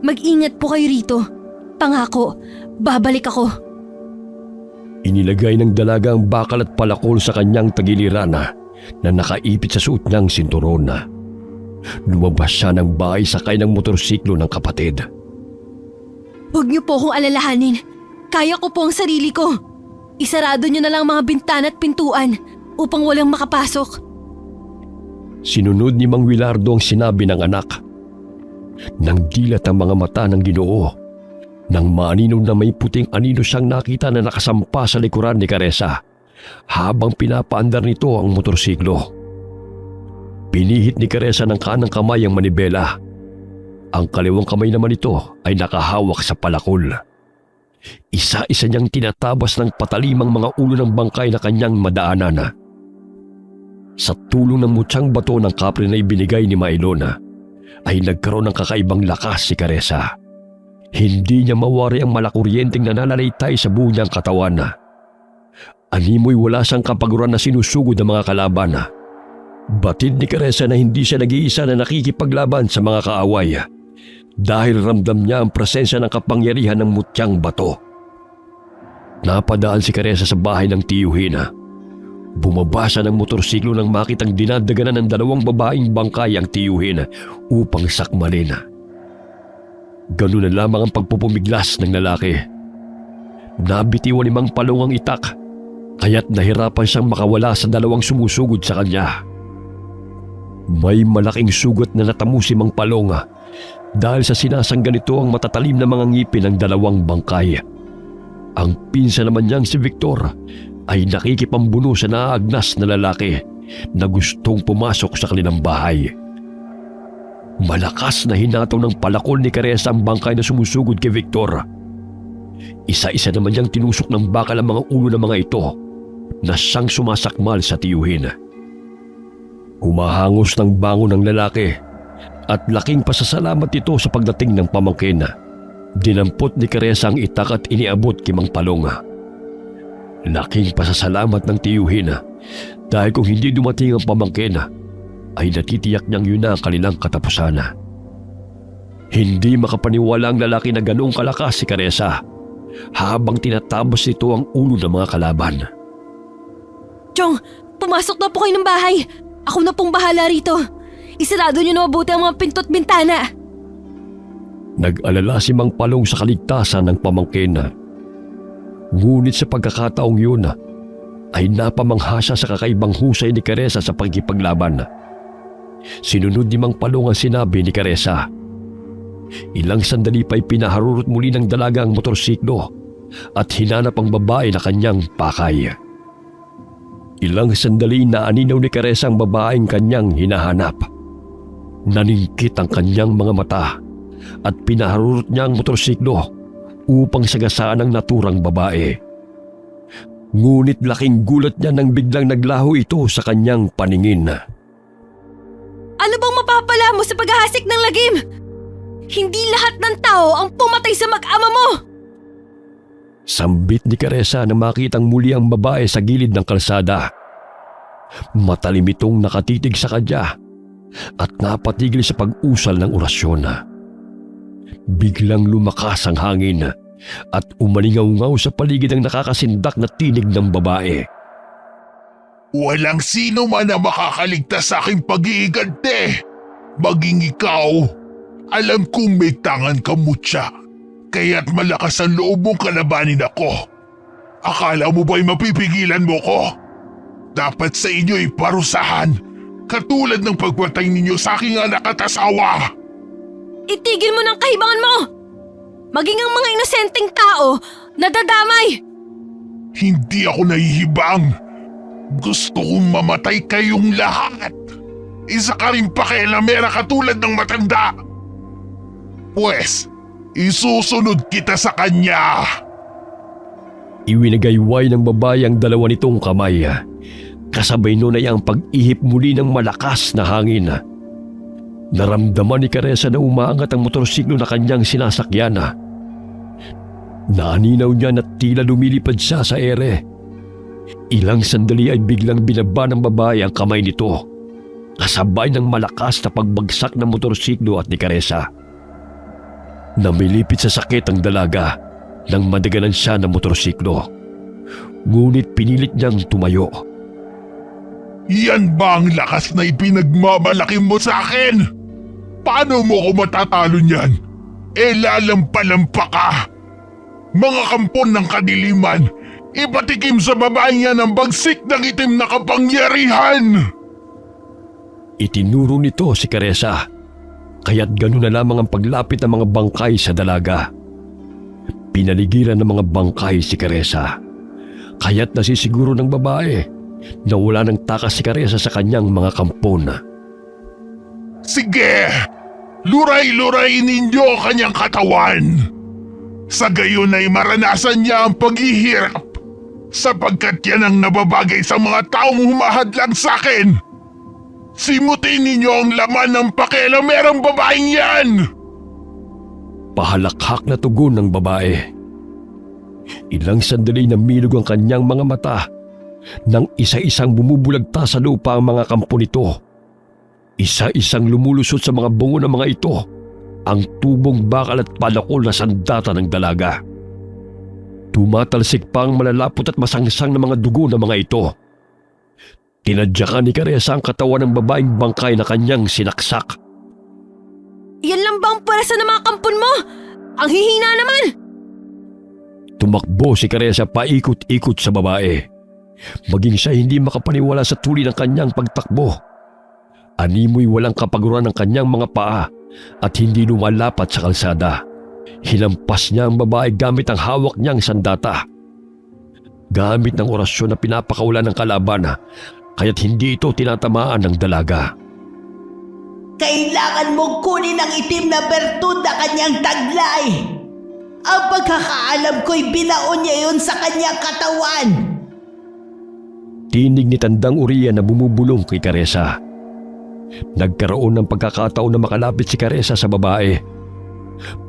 Mag-ingat po kayo rito. Pangako, babalik ako. Inilagay ng dalaga ang bakal at palakol sa kanyang tagiliran na nakaipit sa suot niyang sinturon. Lumabas siya ng bahay sakay ng motorsiklo ng kapatid. Huwag niyo po akong alalahanin. Kaya ko po ang sarili ko. Isarado niyo na lang mga bintana at pintuan upang walang makapasok. Sinunod ni Mang Wilardo ang sinabi ng anak. Nang dilat ang mga mata ng Ginoo, nang maaninaw na may puting anino siyang nakita na nakasampa sa likuran ni Caressa habang pinapaandar nito ang motorsiklo. Pinihit ni Caressa ng kanang kamay ang manibela. Ang kaliwang kamay naman nito ay nakahawak sa palakol. Isa-isa niyang tinatabas ng patalimang mga ulo ng bangkay na kanyang madaanan. Sa tulong ng mutyang bato ng kapre na ibinigay ni Mylon ay nagkaroon ng kakaibang lakas si Caressa. Hindi niya mawari ang malakuryenteng nananalaytay sa buo niyang katawan. Animoy wala siyang kapaguran na sinusugod ng mga kalaban. Batid ni Caressa na hindi siya nag-iisa na nakikipaglaban sa mga kaaway dahil ramdam niya ang presensya ng kapangyarihan ng mutyang bato. Napadaan si Caressa sa bahay ng tiyuhin. Bumaba siya ng motorsiklo nang makitang dinadaganan ng 2 babaeng bangkay ang tiyuhin upang sakmalin. Ganun na lamang ang pagpupumiglas ng lalaki. Nabitiwan ni Mang Palong ang itak, kaya't nahirapan siyang makawala sa 2 sumusugod sa kanya. May malaking sugat na natamo si Mang Palong dahil sa sinasangga nito ang matatalim na mga ngipin ng dalawang bangkay. Ang pinsan naman niyang si Victor ay nakikipambuno sa naagnas na lalaki na gustong pumasok sa kanilang bahay. Malakas na hinataw ng palakol ni Caressa ang bangkay na sumusugod kay Victor. Isa-isa naman niyang tinusok ng bakal ang mga ulo ng mga ito na siyang sumasakmal sa tiyuhin. Humahangos ng bangon ng lalaki at laking pasasalamat ito sa pagdating ng pamangkin. Dinampot ni Caressa ang itak at iniabot kay Mang Palong. Laking pasasalamat ng tiyuhin dahil kung hindi dumating ang pamangkin ay natitiyak niyang yun na ang kanilang katapusan. Hindi makapaniwala ang lalaki na ganoong kalakas si Caressa habang tinatabas nito ang ulo ng mga kalaban. Chong, pumasok na po kayo ng bahay. Ako na pong bahala rito. Isarado niyo na mabuti ang mga pinto't bintana. Nag-alala si Mang Palong sa kaligtasan ng pamangkin. Ngunit sa pagkakataong yun ay napamangha siya sa kakaibang husay ni Caressa sa pagkipaglaban. Sinunod ni Mang Palong ang sinabi ni Caressa. Ilang sandali pa'y pinaharurot muli ng dalaga ang motorsiklo at hinanap ang babae na kanyang pakay. Ilang sandali na aninaw ni Caressa ang babaeng kanyang hinahanap. Naningkit ang kanyang mga mata at pinaharurot niya ang motorsiklo upang sagasaan ang naturang babae. Ngunit laking gulat niya nang biglang naglaho ito sa kanyang paningin. Ano bang mapapala mo sa paghahasik ng lagim? Hindi lahat ng tao ang pumatay sa mag-ama mo! Sambit ni Caressa nang makitang muli ang babae sa gilid ng kalsada. Matalim itong nakatitig sa kanya at napatigil sa pag-usal ng orasyon. Biglang lumakas ang hangin at umalingaw-ngaw sa paligid ang nakakasindak na tinig ng babae. Walang sino man ang makakaligtas sa aking pag-iigante. Maging ikaw, alam kong may tangan ka, mutya. Kaya't malakas ang loob mong kalabanin ako. Akala mo ba'y mapipigilan mo ko? Dapat sa inyo'y parusahan, katulad ng pagpatay ninyo sa aking anak at asawa. Itigil mo ng kahibangan mo! Maging ang mga inosenteng tao nadadamay! Hindi ako nahihibang. Gusto kong mamatay kayong lahat. Isa ka rin pakialamera katulad ng matanda. Pwes, isusunod kita sa kanya. Iwinagayway ng babae ang dalawa nitong kamay. Kasabay nun ay ang pag-ihip muli ng malakas na hangin. Naramdaman ni Caressa na umaangat ang motorsiklo na kanyang sinasakyan. Naaninaw niya na tila lumilipad siya sa ere. Ilang sandali ay biglang binaba ng babae ang kamay nito, kasabay ng malakas na pagbagsak ng motorsiklo at ni Caressa. Namilipit sa sakit ang dalaga nang madaganan siya ng motorsiklo. Ngunit pinilit niyang tumayo. Yan ba ang lakas na ipinagmamalaki mo sa akin? Paano mo ko matatalo niyan? Lalampalampa ka! Mga kampon ng kadiliman, ipatikim sa babaeng yan ang bagsik ng itim na kapangyarihan! Itinuro nito si Caressa, kaya't gano'n na lamang ang paglapit ng mga bangkay sa dalaga. Pinaligiran ng mga bangkay si Caressa, kaya't nasisiguro ng babae na wala nang takas si Caressa sa kanyang mga kampon. Sige! Luray-lurayin ninyo ang kanyang katawan! Sa gayon ay maranasan niya ang paghihirap sapagkat yan ang nababagay sa mga taong humahadlang sa akin. Simutin ninyo ang laman ng pakialamerang babaeng yan! Pahalakhak na tugon ng babae. Ilang sandali na milog ang kanyang mga mata nang isa-isang bumubulagta sa lupa ang mga kampo nito. Isa-isang lumulusot sa mga bungo ng mga ito ang tubong bakal at palakol na sandata ng dalaga. Tumatalsik pa ang malalapot at masangsang na mga dugo ng mga ito. Tinadyakan ni Caressa ang katawan ng babaeng bangkay na kanyang sinaksak. Yan lang ba ang pwersa ng mga kampon mo? Ang hihina naman! Tumakbo si Caressa paikot-ikot sa babae. Maging siya hindi makapaniwala sa tuloy ng kanyang pagtakbo. Animoy walang kapaguran ng kanyang mga paa at hindi lumalapat sa kalsada. Hinampas niya ang babae gamit ang hawak niyang sandata. Gamit ng orasyon na pinapakawalan ng kalaban, kaya't hindi ito tinatamaan ng dalaga. Kailangan mong kunin ang itim na bertud na kanyang taglay. Ang pagkakaalam ko'y binaon niya yun sa kanyang katawan. Tinig ni Tandang Uriya na bumubulong kay Caressa. Nagkaroon ng pagkakataon na makalapit si Caressa sa babae.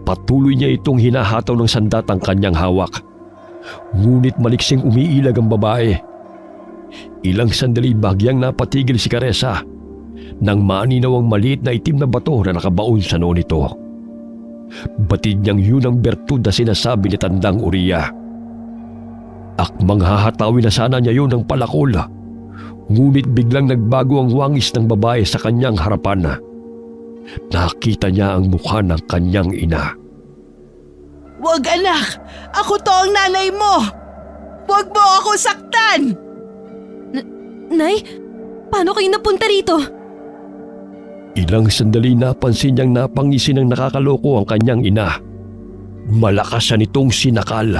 Patuloy niya itong hinahataw ng sandatang kanyang hawak. Ngunit maliksing umiilag ang babae. Ilang sandali bagyang napatigil si Caressa nang maninaw ang maliit na itim na bato na nakabaon sa noo nito. Batid niyang yun ang bertud na sinasabi ni Tandang Uriya. Akmang hahatawin na sana niya yun ng palakol. Ngunit biglang nagbago ang wangis ng babae sa kanyang harapan. Nakita niya ang mukha ng kanyang ina. Wag anak! Ako to ang nanay mo! Wag mo ako saktan! Nay, paano kayo napunta rito? Ilang sandali napansin niyang napangisi ng nakakaloko ang kanyang ina. Malakas siya nitong sinakal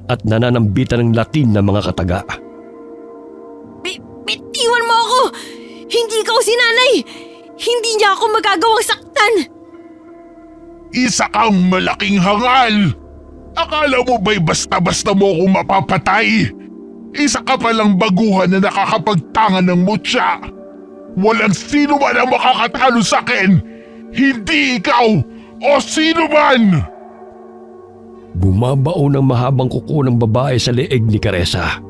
at nananambitan ng Latin na mga kataga. Bitiwan mo ako! Hindi ikaw si nanay! Hindi niya ako magagawang saktan! Isa kang malaking hangal! Akala mo ba'y basta-basta mo akong mapapatay? Isa ka palang baguhan na nakakapagtangan ng mutya. Walang sino man ang makakatalo sa akin! Hindi ikaw o sino man! Bumabao ng mahabang kuko ng babae sa leeg ni Caressa.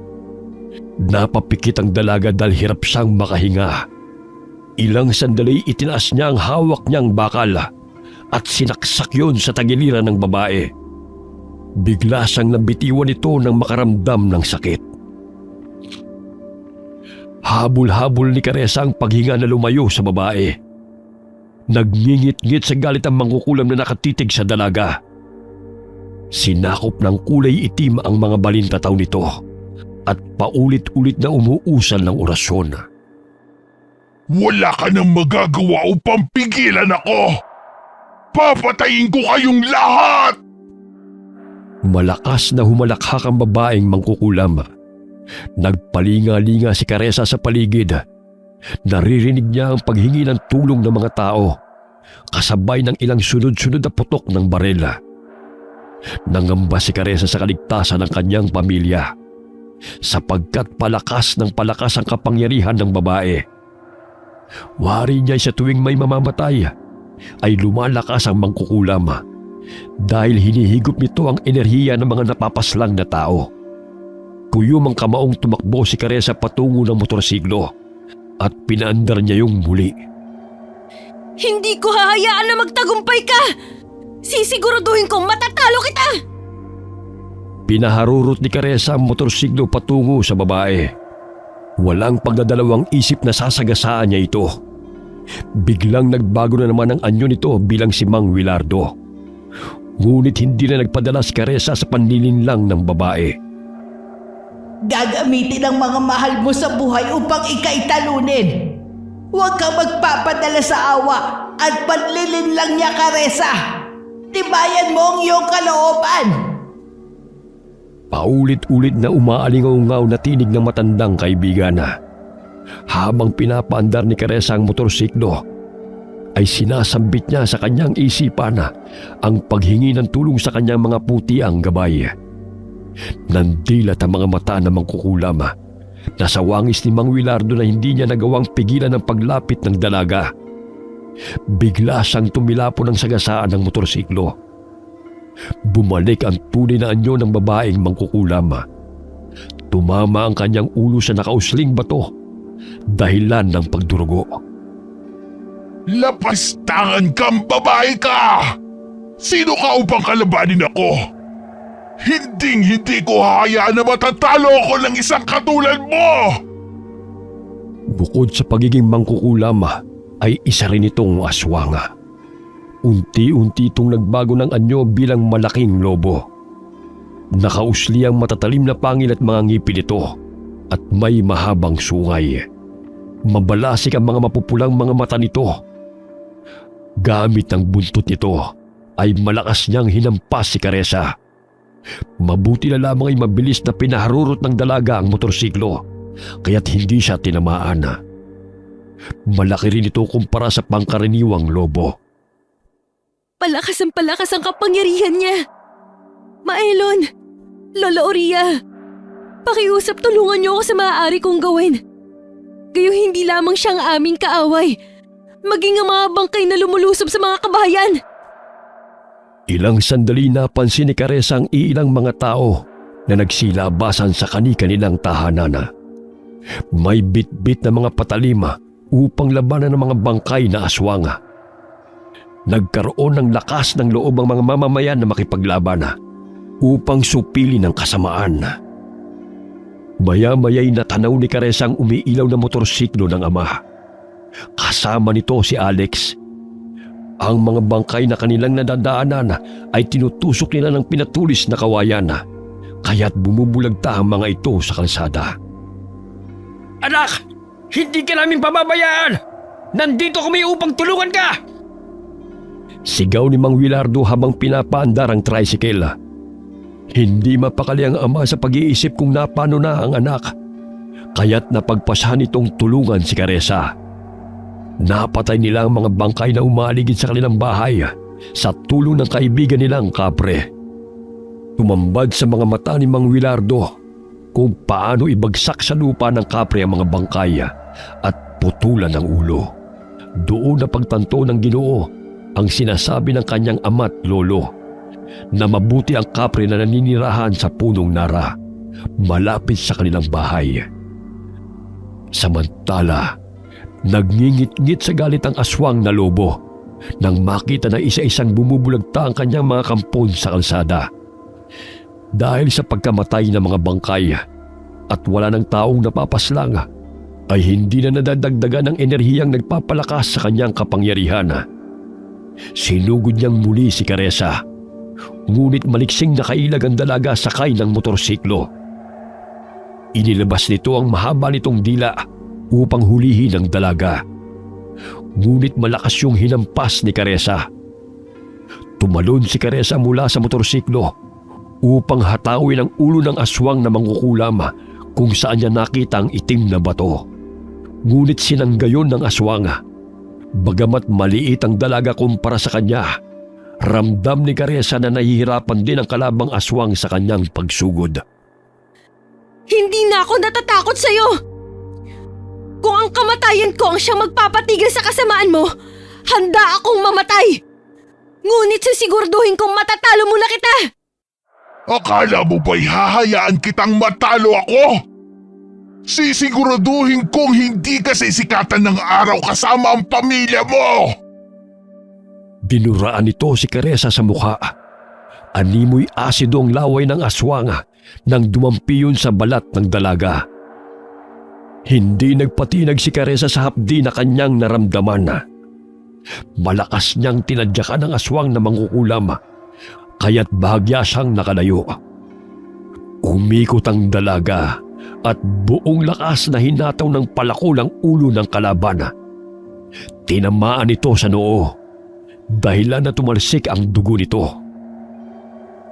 Napapikit ang dalaga dahil hirap siyang makahinga. Ilang sandali itinaas niya ang hawak niyang bakal at sinaksak yun sa tagiliran ng babae. Bigla siyang nabitiwan ito nang makaramdam ng sakit. Habol-habol ni Caressa ang paghinga na lumayo sa babae. Nagngingit-ngit sa galit ang mangkukulam na nakatitig sa dalaga. Sinakop ng kulay itim ang mga balintataw nito at paulit-ulit na umuusal ng orasyon. Wala ka nang magagawa upang pigilan ako! Papatayin ko kayong lahat! Malakas na humalakhak ang babaeng mangkukulam. Nagpalinga-linga si Caressa sa paligid. Naririnig niya ang paghingi ng tulong ng mga tao, kasabay ng ilang sunod-sunod na putok ng barela. Nangamba si Caressa sa kaligtasan ng kanyang pamilya, sapagkat palakas ng palakas ang kapangyarihan ng babae. Wari niya sa tuwing may mamamatay ay lumalakas ang mangkukulam dahil hinihigop nito ang enerhiya ng mga napapaslang na tao. Kuyom ang kamaong tumakbo si Caressa patungo ng motorsiklo at pinaandar niya yung muli. Hindi ko hahayaan na magtagumpay ka! Sisiguraduhin kong matatalo kita! Pinaharurot ni Caressa ang motorsiklo patungo sa babae. Walang pagdadalawang isip na sasagasaan niya ito. Biglang nagbago na naman ang anyo nito bilang si Mang Willardo. Ngunit hindi na nagpadala si Caressa sa panlilinlang ng babae. Gagamitin ang mga mahal mo sa buhay upang ika'y talunin. Huwag kang magpapadala sa awa at panlilinlang niya, Caressa. Tibayan mo ang iyong kalooban. Paulit-ulit na umaalingaw-ngaw na tinig ng matandang kaibigan. Habang pinapaandar ni Caressa ang motorsiklo, ay sinasambit niya sa kanyang isipan ang paghingi ng tulong sa kanyang mga putiang gabay. Nandilat ang mga mata ng mangkukulam na sa wangis ni Mang Willardo na hindi niya nagawang pigilan ang paglapit ng dalaga. Bigla siyang tumilapo ng sagasaan ng motorsiklo. Bumalik ang tunay na anyo ng babaeng mangkukulam. Tumama ang kanyang ulo sa nakausling bato, dahilan ng pagdurugo. Lapastangan kang babae ka! Sino ka upang kalabanin ako? Hinding-hindi ko hahayaan na matatalo ako ng isang katulad mo! Bukod sa pagiging mangkukulam, ay isa rin itong aswang. Unti-unti itong nagbago ng anyo bilang malaking lobo. Nakausli ang matatalim na pangil at mga ngipin nito at may mahabang sungay. Mabalasik ang mga mapupulang mga mata nito. Gamit ang buntot nito ay malakas niyang hinampas si Caressa. Mabuti na lamang ay mabilis na pinaharurot ng dalaga ang motorsiklo, kaya't hindi siya tinamaan. Malaki rin ito kumpara sa pangkaraniwang lobo. Palakas ang kapangyarihan niya. Maelon, Lola Oria, pakiusap tulungan niyo ako sa maaari kong gawin. Gayo hindi lamang siyang aming kaaway, maging ang mga bangkay na lumulusob sa mga kabahayan. Ilang sandali napansin ni Caressa ang ilang mga tao na nagsilabasan sa kani-kanilang tahanan. May bit-bit na mga patalima upang labanan ng mga bangkay na aswang. Nagkaroon ng lakas ng loob ang mga mamamayan na makipaglaban upang supili ng kasamaan. Maya-maya'y natanaw ni Caressa ang umiilaw na motorsiklo ng ama. Kasama nito si Alex. Ang mga bangkay na kanilang nadadaanan ay tinutusok nila ng pinatulis na kawayan, kaya't bumubulagta ang mga ito sa kalsada. Anak! Hindi ka namin pababayaan! Nandito kami upang tulungan ka! Sigaw ni Mang Willardo habang pinapaandar ang tricycle. Hindi mapakali ang ama sa pag-iisip kung napano na ang anak, kaya't napagpasahan itong tulungan si Caressa. Napatay nila ang mga bangkay na umaligid sa kanilang bahay sa tulong ng kaibigan nilang kapre. Tumambad sa mga mata ni Mang Willardo kung paano ibagsak sa lupa ng kapre ang mga bangkay at putulan ng ulo. Doon na pagtanto ng Ginoo ang sinasabi ng kanyang ama't lolo na mabuti ang kapre na naninirahan sa punong nara malapit sa kanilang bahay. Samantala, nagngingit-ngit sa galit ang aswang na lobo nang makita na isa-isang bumubulagta ang kanyang mga kampon sa kalsada. Dahil sa pagkamatay ng mga bangkay at wala ng taong napapaslang, ay hindi na nadadagdagan ng enerhiyang nagpapalakas sa kanyang kapangyarihan. Sinugod niyang muli si Caressa, ngunit maliksing na kailag ang dalaga sakay ng motorsiklo. Inilabas nito ang mahaba nitong dila upang hulihin ang dalaga. Ngunit malakas yung hinampas ni Caressa. Tumalon si Caressa mula sa motorsiklo upang hatawin ang ulo ng aswang na mangkukulam kung saan niya nakita ang itim na bato. Ngunit sinanggayon ng aswang. Bagamat maliit ang dalaga kumpara sa kanya, ramdam ni Caressa na nahihirapan din ang kalabang aswang sa kanyang pagsugod. Hindi na ako natatakot sa'yo! Kung ang kamatayan ko ang siyang magpapatigil sa kasamaan mo, handa akong mamatay! Ngunit sisigurduhin kong matatalo mo na kita! Akala mo ba'y hahayaan kitang matalo ako? Sisiguraduhin kong hindi ka sisikatan ng araw kasama ang pamilya mo! Dinuraan nito si Caressa sa mukha. Animoy asido ang laway ng aswang nang dumampi yun sa balat ng dalaga. Hindi nagpatinag si Caressa sa hapdi na kanyang naramdaman. Malakas niyang tinadyakan ng aswang na mangkukulam, kaya't bahagya siyang nakalayo. Umikot ang dalaga at buong lakas na hinataw ng palakol ang ulo ng kalaban. Tinamaan ito sa noo, dahilan na tumalsik ang dugo nito.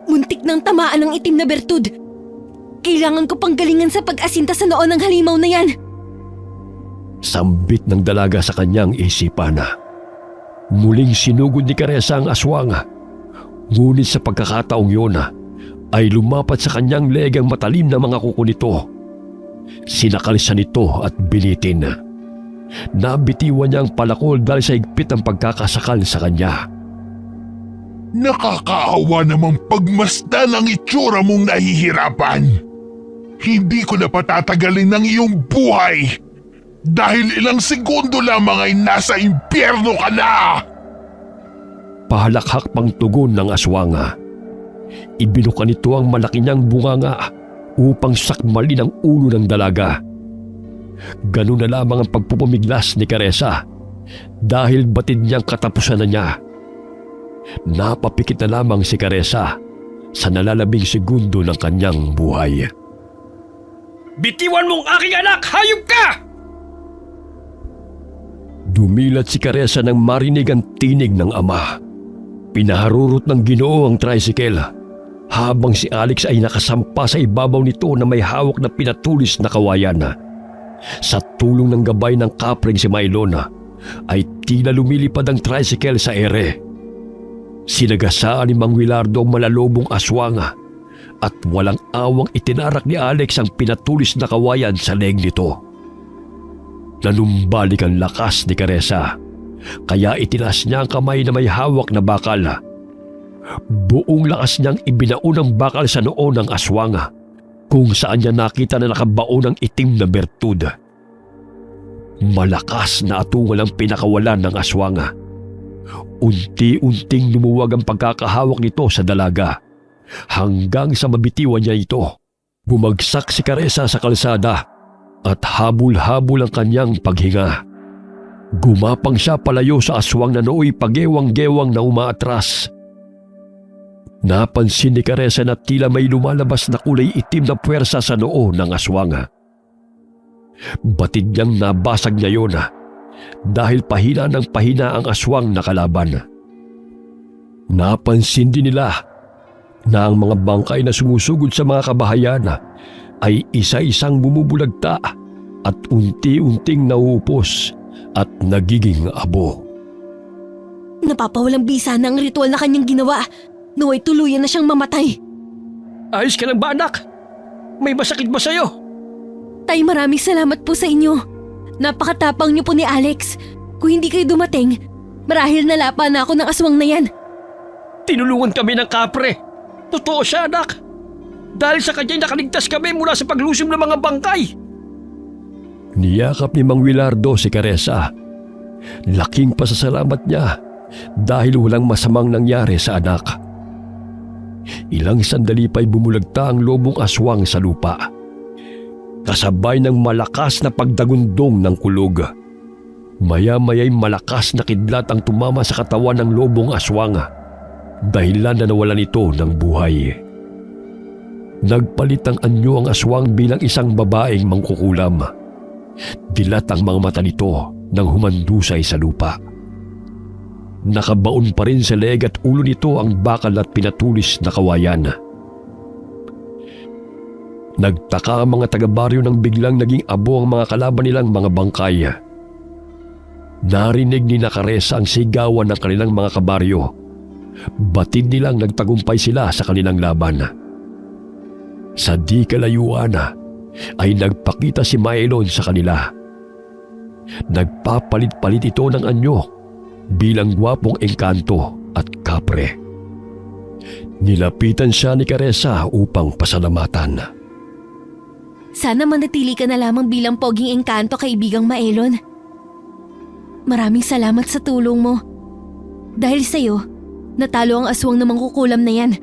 Muntik nang tamaan ng itim na bertud. Kailangan ko pang galingan sa pag-asinta sa noo ng halimaw na yan. Sambit ng dalaga sa kanyang isipan. Muling sinugod ni Caressa ang aswang. Ngunit sa pagkakataong yun, ay lumapat sa kanyang leeg ang matalim na mga kuko nito. Sinakalisan nito at binitin. Nabitiwan niya ang palakol dahil sa higpit ang pagkakasakal sa kanya. Nakakaawa namang pagmasdan ang itsura mong nahihirapan. Hindi ko na patatagalin ng iyong buhay dahil ilang segundo lamang ay nasa impyerno ka na! Pahalakhak pang tugon ng aswang. Ibinuka nito ang malaki niyang bunganga upang sakmalin ang ulo ng dalaga. Ganun na lamang ang pagpupumiglas ni Caressa dahil batid niyang katapusan na niya. Napapikit na lamang si Caressa sa nalalabing segundo ng kanyang buhay. Bitiwan mong aking anak! Hayop ka! Gumilat si Caressa nang marinig ang tinig ng ama. Pinaharurot ng Ginoo ang tricycle habang si Alex ay nakasampa sa ibabaw nito na may hawak na pinatulis na kawayan. Sa tulong ng gabay ng kapring si Maylon ay tila lumilipad ang tricycle sa ere. Sinagasaan ni Mang Wilardo ang malalobong aswang at walang awang itinarak ni Alex ang pinatulis na kawayan sa leeg nito. Nanumbalik ang lakas ni Caressa, kaya itinaas niya ang kamay na may hawak na bakal. Buong lakas niyang ibinaon ang bakal sa noo ng aswang, kung saan niya nakita na nakabaon ang itim na bertud. Malakas na atungal ang pinakawalan ng aswang. Unti-unting lumuwag ang pagkakahawak nito sa dalaga, hanggang sa mabitiwan niya ito. Bumagsak si Caressa sa kalsada at habol-habol ang kanyang paghinga. Gumapang siya palayo sa aswang na nooy pagewang-gewang na umaatras. Napansin ni Caressa na tila may lumalabas na kulay itim na puwersa sa noo ng aswang. Batid niyang nabasag niya yun dahil pahina ng pahina ang aswang na kalaban. Napansin din nila na ang mga bangkay na sumusugod sa mga kabahayan ay isa-isang bumubulagta at unti-unting nauupos at nagiging abo. Napapawalang bisa na ang ritual na kanyang ginawa. Naway tuluyan na siyang mamatay. Ayos ka lang ba, anak? May masakit ba sa'yo? Tay, maraming salamat po sa inyo. Napakatapang niyo po ni Alex. Kung hindi kayo dumating, marahil nalapa na ako ng aswang na yan. Tinulungan kami ng kapre. Totoo siya, anak. Dahil sa kanya'y nakaligtas kami mula sa paglusom ng mga bangkay. Niyakap ni Mang Wilardo si Caressa. Laking pasasalamat niya dahil walang masamang nangyari sa anak. Ilang sandali pa'y bumulagta ang lobong aswang sa lupa, kasabay ng malakas na pagdagundong ng kulog. Maya-maya'y malakas na kidlat ang tumama sa katawan ng lobong aswang, dahilan na nawalan ito ng buhay. Nagpalit ng anyo ang aswang bilang isang babaeng mangkukulam. Dilat ang mga mata nito nang humandusay sa lupa. Nakabaon pa rin sa leeg at ulo nito ang bakal at pinatulis na kawayan. Nagtaka ang mga taga-baryo nang biglang naging abo ang mga kalaban nilang mga bangkay. Narinig ni Caressa ang sigawan ng kanilang mga kabaryo. Batid nilang nagtagumpay sila sa kanilang laban. Sa di kalayuan ay nagpakita si Maylon sa kanila. Nagpapalit-palit ito ng anyo bilang gwapong engkanto at kapre. Nilapitan siya ni Caressa upang pasalamatan. Sana manatili ka na lamang bilang poging engkanto, kaibigang Maylon. Maraming salamat sa tulong mo. Dahil sa'yo, natalo ang aswang na mangkukulam na yan.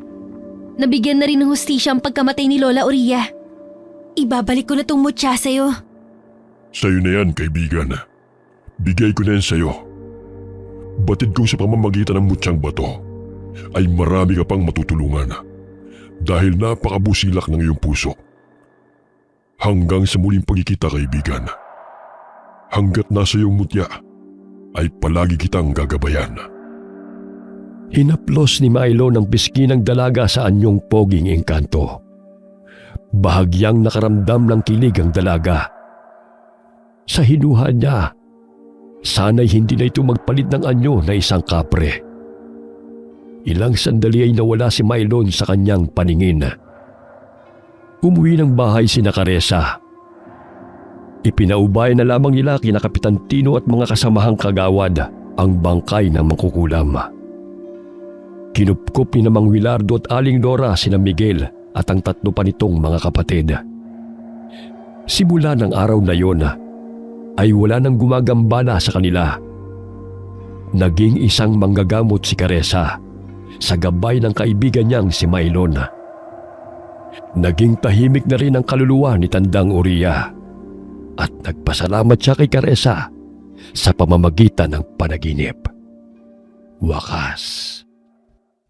Nabigyan na rin ng hustisya ang pagkamatay ni Lola Oria. Ibabalik ko na tong mutya sa'yo. Sa'yo na yan, kaibigan. Bigay ko na yan sa'yo. Batid kong sa pamamagitan ng mutyang bato ay marami ka pang matutulungan dahil napakabusilak ng iyong puso. Hanggang sa muling pagkikita, kaibigan. Hanggat nasa iyong mutya ay palagi kitang gagabayan. Hinaplos ni Milo ng pisngi ng dalaga sa anyong poging engkanto. Bahagyang nakaramdam ng kilig ang dalaga. Sa hinuha niya, sana'y hindi na ito magpalit ng anyo na isang kapre. Ilang sandali ay nawala si Maylon sa kanyang paningin. Umuwi ng bahay si Caressa. Ipinaubay na lamang nila kina Kapitan Tino at mga kasamahang kagawad ang bangkay ng mangkukulam. Kinupkup ni Mang Wilardo at Aling Dora sina Miguel at ang tatlo pa nitong mga kapatid. Simula ng araw na yon ay wala nang gumagambala sa kanila. Naging isang manggagamot si Caressa sa gabay ng kaibigan niyang si Maylon. Naging tahimik na rin ang kaluluwa ni Tandang Oria at nagpasalamat siya kay Caressa sa pamamagitan ng panaginip. Wakas.